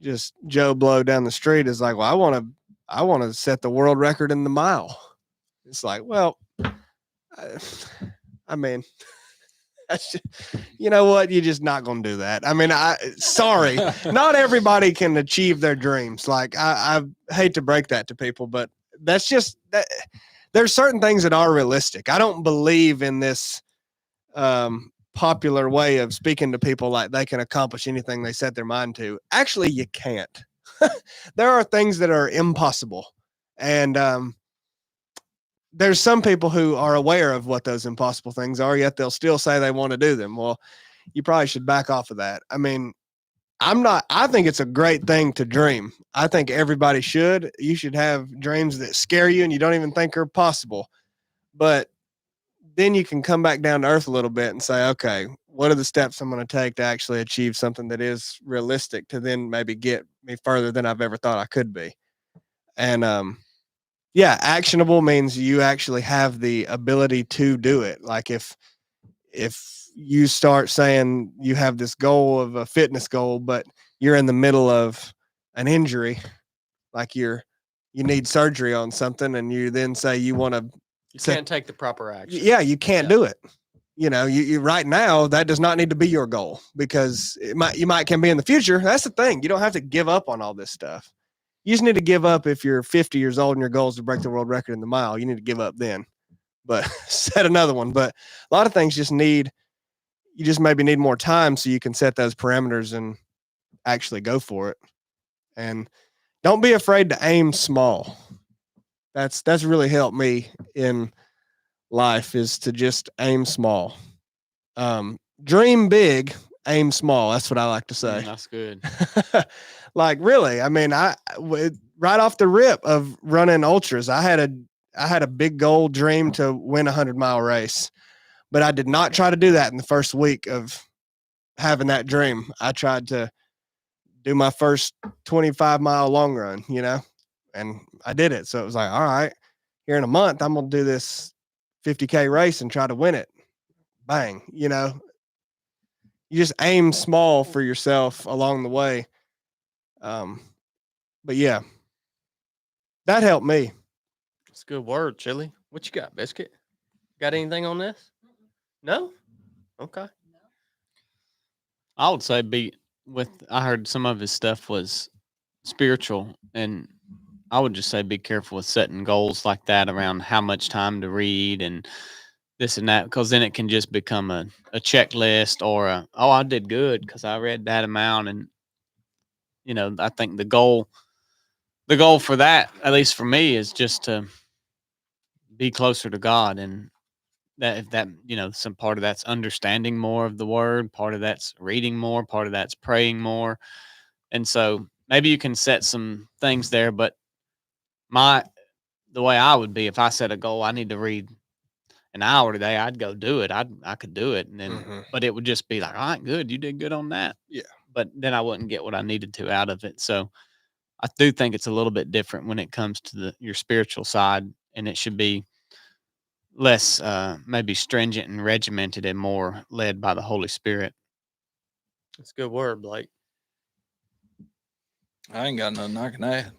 just Joe Blow down the street is like, well, I want to set the world record in the mile. It's like, well, I mean, that's just, you know what? You're just not going to do that. I mean, sorry, not everybody can achieve their dreams. Like I hate to break that to people, but that's just that. There's certain things that are realistic. I don't believe in this popular way of speaking to people like they can accomplish anything they set their mind to. Actually, you can't. There are things that are impossible, and there's some people who are aware of what those impossible things are, yet they'll still say they want to do them. Well, you probably should back off of that. I mean, I think it's a great thing to dream. I think everybody should. You should have dreams that scare you and you don't even think are possible. But then you can come back down to earth a little bit and say, okay, what are the steps I'm going to take to actually achieve something that is realistic to then maybe get me further than I've ever thought I could be. And yeah, actionable means you actually have the ability to do it. Like if you start saying you have this goal of a fitness goal, but you're in the middle of an injury, like you need surgery on something, and you then say you want to, You can't take the proper action. yeah, you can't do it. You know, you right now that does not need to be your goal because you might can be in the future. That's the thing. You don't have to give up on all this stuff. You just need to give up if you're 50 years old and your goal is to break the world record in the mile. You need to give up then. But set another one. But a lot of things you just maybe need more time so you can set those parameters and actually go for it. And don't be afraid to aim small. That's really helped me in life, is to just aim small. Dream big, aim small. That's what I like to say. That's good. Like really, I mean, right off the rip of running ultras, I had a big goal dream to win a 100-mile race, but I did not try to do that in the first week of having that dream. I tried to do my first 25-mile long run, and I did it. So it was like, all right, here in a month, I'm going to do this 50K race and try to win it. Bang. You just aim small for yourself along the way. But yeah, that helped me. It's a good word, Chili. What you got, Biscuit? Got anything on this? No? Okay. I would say I heard some of his stuff was spiritual, and I would just say be careful with setting goals like that around how much time to read and this and that, because then it can just become a checklist or I did good because I read that amount. And I think the goal for that, at least for me, is just to be closer to God. And that some part of that's understanding more of the word, part of that's reading more, part of that's praying more. And so maybe you can set some things there, but the way I would be, if I set a goal, I need to read an hour today, I'd go do it. I could do it. And then, but it would just be like, all right, good. You did good on that. Yeah. But then I wouldn't get what I needed to out of it. So I do think it's a little bit different when it comes to your spiritual side, and it should be less maybe stringent and regimented and more led by the Holy Spirit. That's a good word, Blake. I ain't got nothing I can add.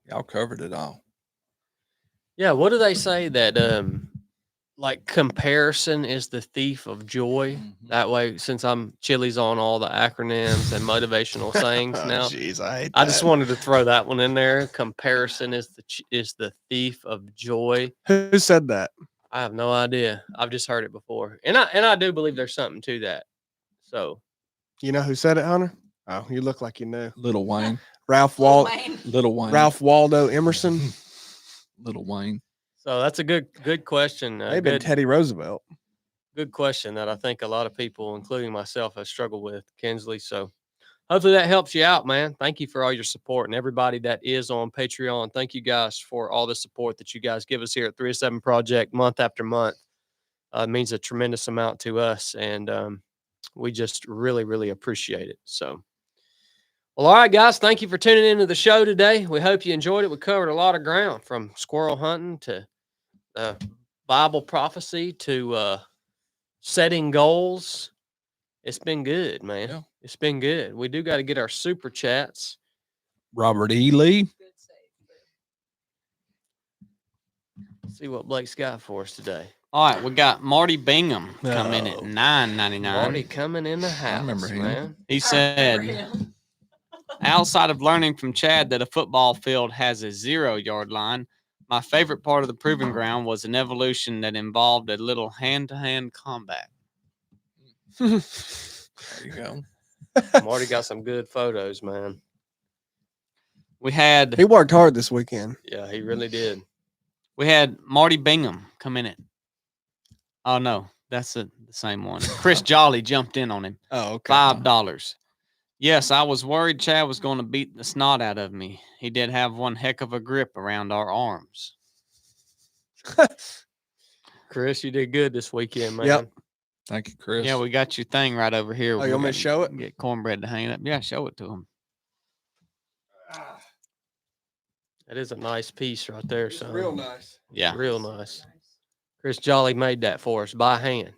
Y'all covered it all. Yeah, what do they say that like comparison is the thief of joy? That way, since Chili's on all the acronyms and motivational sayings now. Jeez, I hate I just wanted to throw that one in there. Comparison is the thief of joy. Who said that? I have no idea. I've just heard it before, and I do believe there's something to that. So, You know who said it, Hunter? Oh, you look like you knew. Little Wayne. Ralph Waldo Emerson. Little Wayne. so that's a good question. Maybe Good, Teddy Roosevelt. good question that I think a lot of people, including myself, have struggled with, Kinsley. So hopefully that helps you out, man. Thank you for all your support, and everybody that is on Patreon. Thank you guys for all the support that you guys give us here at 307 Project month after month. It means a tremendous amount to us, and we just really, really appreciate it. So, well, all right, guys, thank you for tuning into the show today. We hope you enjoyed it. We covered a lot of ground, from squirrel hunting to Bible prophecy to setting goals. It's been good, man. Yeah. It's been good. We do got to get our super chats. Robert E. Lee. See what Blake's got for us today. All right, we got Marty Bingham coming at Oh. $9.99. Marty coming in the house, remember him. man. He said, outside of learning from Chad that a football field has a 0-yard line, my favorite part of the proving ground was an evolution that involved a little hand-to-hand combat. There you go. Marty got some good photos, man. We had He worked hard this weekend. Yeah, he really did. Marty Bingham come in it. Oh no, that's the same one. Chris Jolly jumped in on him. Oh, okay. $5. Yes, I was worried Chad was going to beat the snot out of me. He did have one heck of a grip around our arms. Chris, you did good this weekend, man. Yep. Thank you, Chris. Yeah, we got your thing right over here. Oh, you want me to show it? Get Cornbread to hang it up. Yeah, show it to him. That is a nice piece right there, It's son. real nice. Yeah. Real nice. Chris Jolly made that for us by hand.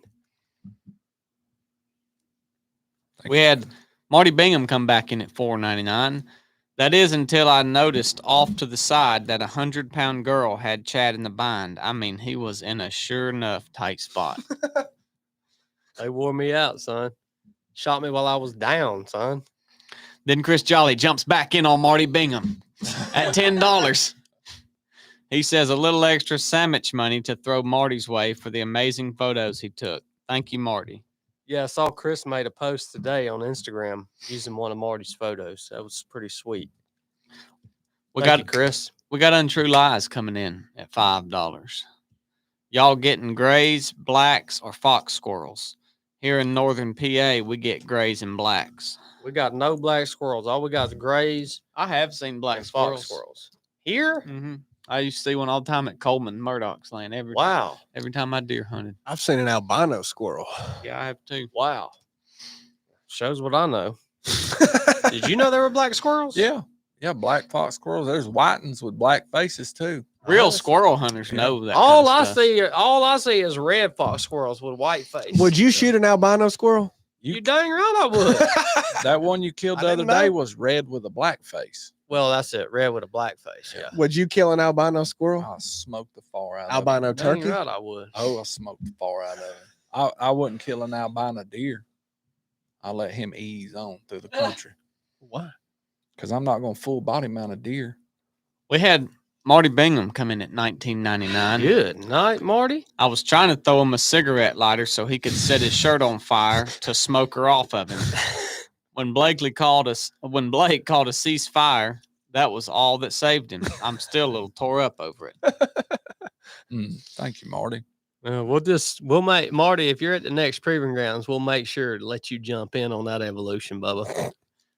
We had Marty Bingham come back in at $4.99. That is until I noticed off to the side that 100-pound girl had Chad in the bind. I mean, he was in a sure enough tight spot. They wore me out, son. Shot me while I was down, son. Then Chris Jolly jumps back in on Marty Bingham at $10. He says a little extra sandwich money to throw Marty's way for the amazing photos he took. Thank you, Marty. Yeah, I saw Chris made a post today on Instagram using one of Marty's photos. That was pretty sweet. We Thank got you, Chris. We got Untrue Lies coming in at $5. Y'all getting grays, blacks, or fox squirrels? Here in northern PA, we get grays and blacks. We got no black squirrels. All we got is grays I have seen black and squirrels. fox squirrels. Here? Mm-hmm. I used to see one all the time at Coleman Murdoch's land every Wow. time I deer hunted. I've seen an albino squirrel. Yeah, I have too. Wow. Shows what I know. Did you know there were black squirrels? Yeah. Yeah. Black fox squirrels. There's whitens with black faces too. Real Oh, squirrel hunters know that. All kind I of stuff. see is red fox squirrels with white face. Would you shoot an albino squirrel? You dang right I would. That one you killed I the other didn't day know. was red with a black face. Well, that's it. Red with a black face. Yeah. Would you kill an albino squirrel? I smoked the far out of it. Albino Dang turkey? right I would. Oh, I smoked the far out of it. I wouldn't kill an albino deer. I let him ease on through the country Why? because I'm not going to full body mount a deer. We had Marty Bingham come in at $19.99. Good night, Marty. I was trying to throw him a cigarette lighter so he could set his shirt on fire to smoke her off of him. When Blake called a ceasefire, that was all that saved him. I'm still a little tore up over it. Thank you, Marty. We'll make Marty, if you're at the next proving grounds, we'll make sure to let you jump in on that evolution, Bubba.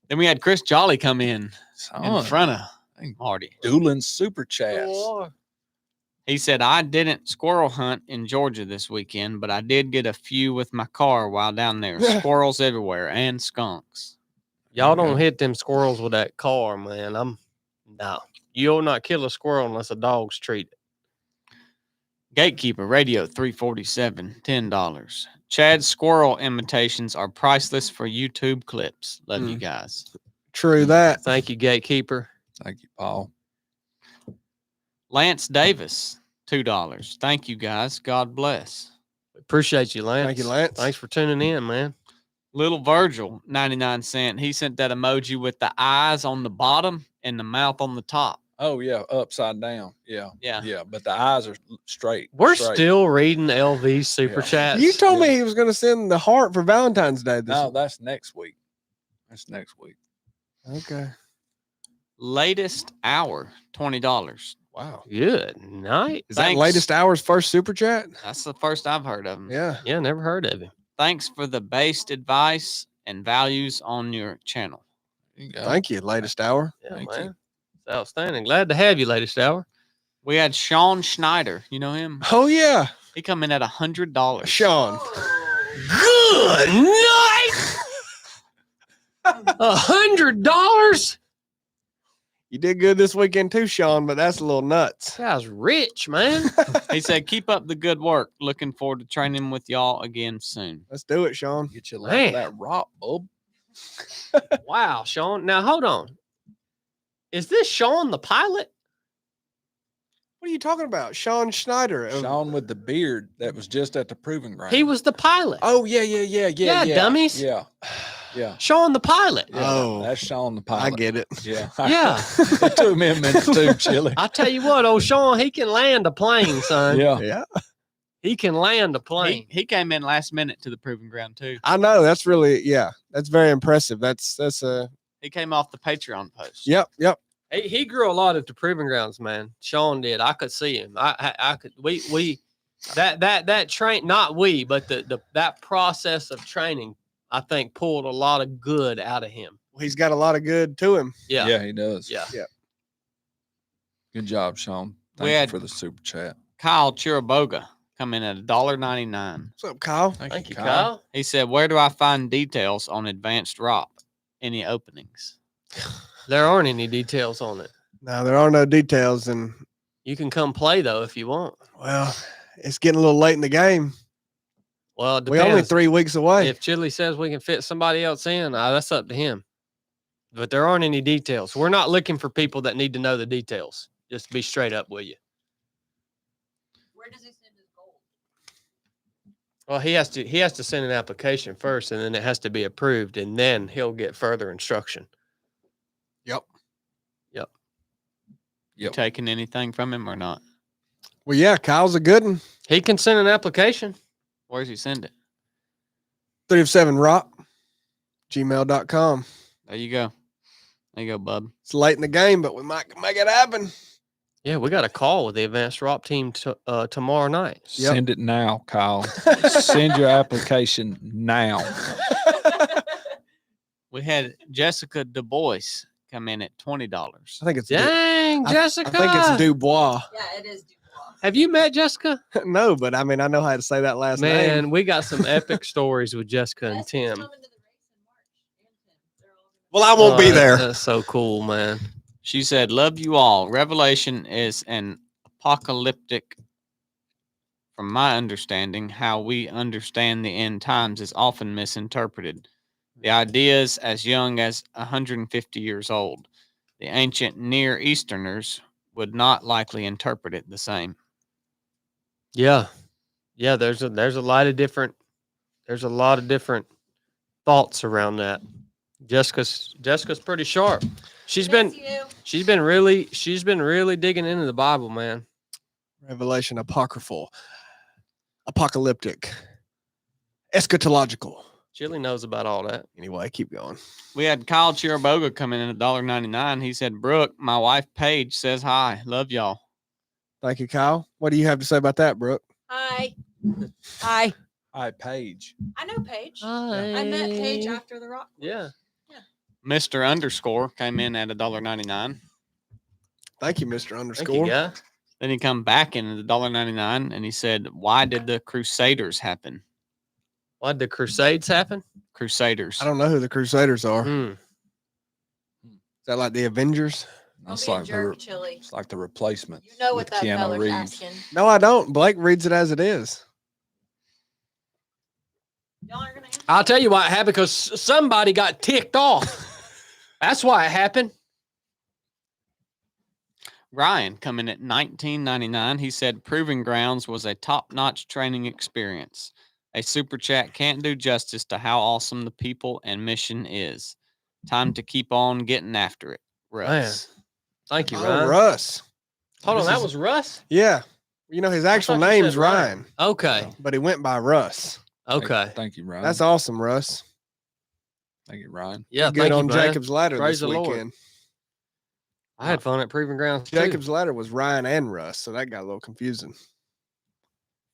Then we had Chris Jolly come in Son, front of Marty. Doolin super chats. He said, I didn't squirrel hunt in Georgia this weekend, but I did get a few with my car while down there. Squirrels everywhere and skunks. Y'all don't hit them squirrels with that car, man. No. You'll not kill a squirrel unless a dog's treated. Gatekeeper Radio 347, $10. Chad's squirrel imitations are priceless for YouTube clips. Love you guys. True that. Thank you, Gatekeeper. Thank you, Paul. Lance Davis, $2. Thank you guys. God bless. Appreciate you, Lance. Thank you, Lance. Thanks for tuning in, man. Little Virgil, 99¢. He sent that emoji with the eyes on the bottom and the mouth on the top. Oh, yeah. Upside down. Yeah. Yeah. Yeah. But the eyes are straight. We're straight. still reading LV's super Yeah. chats. You told me he was going to send the heart for Valentine's Day. No, that's next week. Okay. Latest hour, $20. Wow. Good night. Is that Thanks. latest hour's first super chat? That's the first I've heard of him. Yeah. Yeah, never heard of him. Thanks for the based advice and values on your channel. There you go. Thank you, latest hour. Yeah, Thank man. you. It's outstanding. Glad to have you, latest hour. We had Sean Schneider. You know him? Oh yeah, He come in at $100. Sean. Good night. $100. You did good this weekend too, Sean, but that's a little nuts. Guy's rich, man. He said, "Keep up the good work. Looking forward to training with y'all again soon." Let's do it, Sean. Get you Man. like that rock, bub. Wow, Sean. Now hold on. Is this Sean the pilot? What are you talking about? Sean Schneider. of- Sean with the beard that was just at the proving ground. He was the pilot. Oh yeah, yeah, yeah, yeah. Yeah, dummies. Yeah. Yeah. Sean the pilot. Yeah, Oh. that's Sean the I pilot. get it. Yeah. Yeah. It took me a minute too, Chili. I tell you what, old Sean, he can land a plane, son. Yeah. Yeah. He can land a plane. He came in last minute to the proving ground too. I know. That's really that's very impressive. That's He came off the Patreon post. yep. He grew a lot at the proving grounds, man. Sean did. I could see him. I could. We that train. Not we, but that process of training, I think, pulled a lot of good out of him. He's got a lot of good to him. Yeah. Yeah, he does. Yeah. Good job, Sean. We Thank you had- for the super chat. Kyle Chiraboga come in at $1.99. What's up, Kyle? Thank you, Kyle. He said, "Where do I find details on advanced ROP? Any openings?" There aren't any details on it. No, there are no details, and You can come play though if you want. well, it's getting a little late in the game. Well, it We're only depends. 3 weeks away. If Chili says we can fit somebody else in, that's up to him. But there aren't any details. We're not looking for people that need to know the details. Just to be straight up with you. Where does he send his gold? Well, he has to send an application first, and then it has to be approved, and then he'll get further instruction. Yep. You taking anything from him or not? Well, yeah, Kyle's a good one. He can send an application. Where's he send it? 3 of 7 rock, gmail.com. There you go. There you go, bub. It's late in the game, but we might make it happen. Yeah, we got a call with the advanced ROP team tomorrow night. Yep. Send it now, Kyle. Send your application now. We had Jessica Du Bois come in at $20. I think it's Dang, I Jessica. think it's Dubois. Yeah, it is Dubois. Have you met Jessica? No, but I mean, I know how to say that last Man, name. we got some epic stories with Jessica and Tim. Well, I won't be Oh, there. That's so cool, man. She said, "Love you all. Revelation is an apocalyptic. From my understanding, how we understand the end times is often misinterpreted. The idea is as young as 150 years old. The ancient Near Easterners would not likely interpret it the same." Yeah. Yeah, there's a lot of different thoughts around that. Jessica's pretty sharp. She's been really digging into the Bible, man. Revelation apocryphal, apocalyptic, eschatological. Chili knows about all that. Anyway, keep going. We had Kyle Chiraboga come in at $1.99. He said, "Brooke, my wife Paige says hi. Love y'all." Thank you, Kyle. What do you have to say about that, Brooke? Hi. Hi. Hi, Paige. I know Paige. I met Paige after the rock. Yeah. Mr. Underscore came in at $1.99. Thank you, Mr. Thank Underscore. you, guy. Then he come back in at $1.99 and he said, "Why did the Crusaders happen?" Why did the Crusades happen? Crusaders. I don't know who the Crusaders are. Hmm. Is that like the Avengers? That's Don't be a like jerk, Chili. it's like the replacement. You know what with that Keanu fella's Reeves. asking. No, I don't. Blake reads it as it is. Y'all aren't gonna answer? I'll tell you why it happened, because somebody got ticked off. That's why it happened. Ryan coming at $19.99. He said, "Proving Grounds was a top-notch training experience. A super chat can't do justice to how awesome the people and mission is. Time to keep on getting after it." Russ. Thank you, Oh, Ryan. Russ. Hold on, This that is- was Russ? Yeah. You know, his actual thought you name's said Ryan, Okay. but he went by Russ. Okay. Thank you, Ryan. That's awesome, Russ. Thank you, Ryan. Yeah, Good thank on you, man. Jacob's ladder Praise this the Lord. weekend. I had fun at Proving Grounds too. Jacob's Ladder was Ryan and Russ, so that got a little confusing.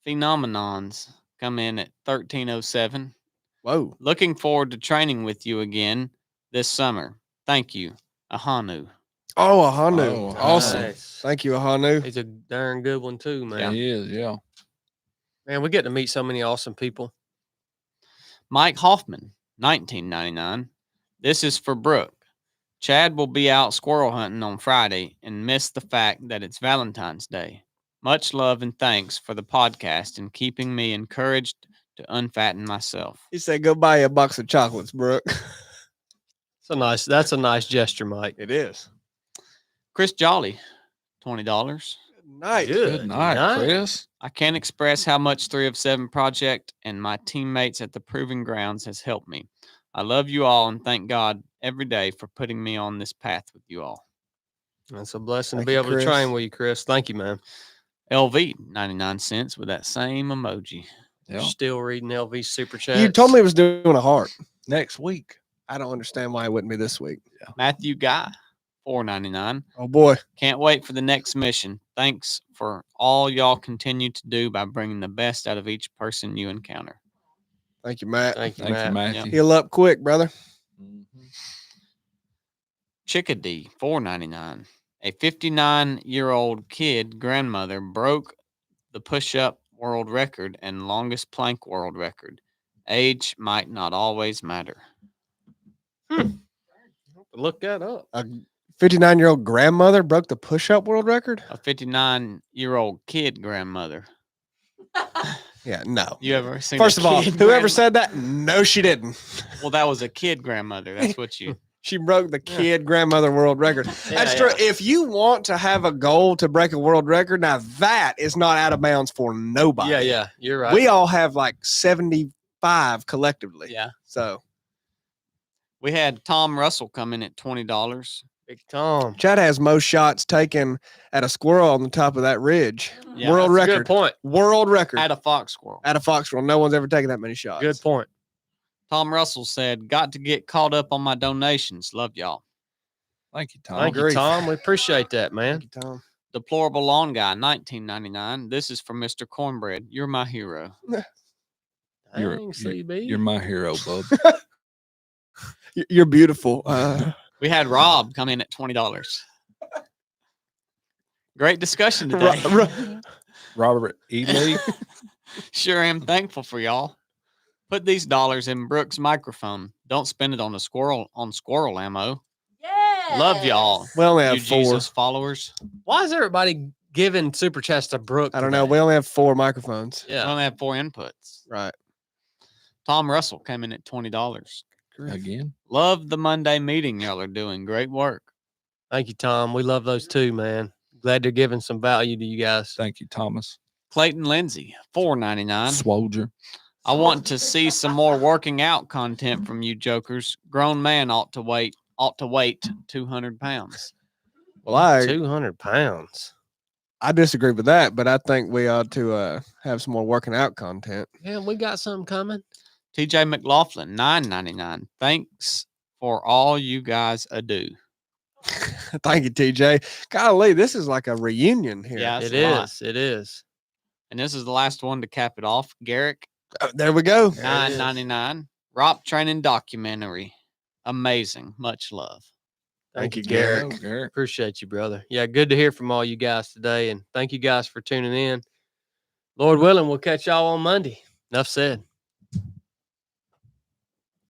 Phenomenons come in at 1307. Whoa. Looking forward to training with you again this summer. Thank you, Ahanu. Oh, Ahanu. Oh, Awesome. Nice. Thank you, Ahanu. He's a darn good one too, man. He is, yeah. Man, we get to meet so many awesome people. Mike Hoffman, 1999. This is for Brooke. Chad will be out squirrel hunting on Friday and miss the fact that it's Valentine's Day. Much love and thanks for the podcast and keeping me encouraged to unfatten myself. He said, go buy you a box of chocolates, Brooke. That's a nice gesture, Mike. It is. Chris Jolly, $20. Nice. Good night, Chris. I can't express how much 3 of 7 Project and my teammates at the Proving Grounds has helped me. I love you all and thank God every day for putting me on this path with you all. That's a blessing Thank to be you, able Chris. to train with you, Chris. Thank you, man. LV, 99 cents with that same emoji. Yeah. Still reading LV super chat. You told me it was doing a heart. Next week. I don't understand why it wouldn't be this week. Matthew Guy, $4.99. Oh, boy. Can't wait for the next mission. Thanks for all y'all continue to do by bringing the best out of each person you encounter. Thank you, Matt. Thank you, Thank Matt. you, Matthew. Heal up quick, brother. Chickadee, $4.99. A 59-year-old kid grandmother broke the push-up world record and longest plank world record. Age might not always matter. Look that up. A 59-year-old grandmother broke the push-up world record? A 59-year-old kid grandmother. Yeah, no. You ever seen? First a of all, kid whoever grandma- said that, no, she didn't. Well, that was a kid grandmother. That's what you. She broke the kid grandmother world record. Yeah, That's true. yeah. If you want to have a goal to break a world record, now that is not out of bounds for nobody. Yeah, yeah. You're right. We all have like 75 collectively. Yeah. So We had Tom Russell come in at $20. Big Tom. Chad has most shots taken at a squirrel on the top of that ridge. Yeah, World That's a record. Good point. World record. At a fox squirrel. At a fox squirrel. No one's ever taken that many shots. Good point. Tom Russell said, "Got to get caught up on my donations. Love y'all." Thank you, Tom. Thank you, grief. Tom. We appreciate that, man. Thank you, Tom. Deplorable Lawn Guy, 1999. This is from Mr. Cornbread. You're my hero. You're- Dang, CB. You're my hero, bub. You're beautiful. We had Rob come in at $20. Great discussion today. Robert E. Lee. Sure am thankful for y'all. Put these dollars in Brooke's microphone. Don't spend it on squirrel ammo. Yeah. Love y'all. we only You have 4. Jesus followers. Why is everybody giving super chats to Brooke? I don't know. today? We only have 4 microphones. We Yeah. only have 4 inputs. Right. Tom Russell came in at $20. Again. Love the Monday meeting y'all are doing. Great work. Thank you, Tom. We love those too, man. Glad they're giving some value to you guys. Thank you, Thomas. Clayton Lindsay, $4.99. Swolger. I want to see some more working out content from you jokers. Grown man ought to weight 200 pounds. Well, I 200 pounds. disagree with that, but I think we ought to have some more working out content. Yeah, we got something coming. TJ McLaughlin, $9.99. Thanks for all you guys do. Thank you, TJ. Golly, this is like a reunion here. Yeah, that's It a lot. is. It is. And this is the last one to cap it off. Garrick, There we go. $9.99. Rock training documentary. Amazing. Much love. Thank you, Garrett. Garrett. Garrett. Appreciate you, brother. Yeah, good to hear from all you guys today. And thank you guys for tuning in. Lord willing, we'll catch y'all on Monday. Enough said.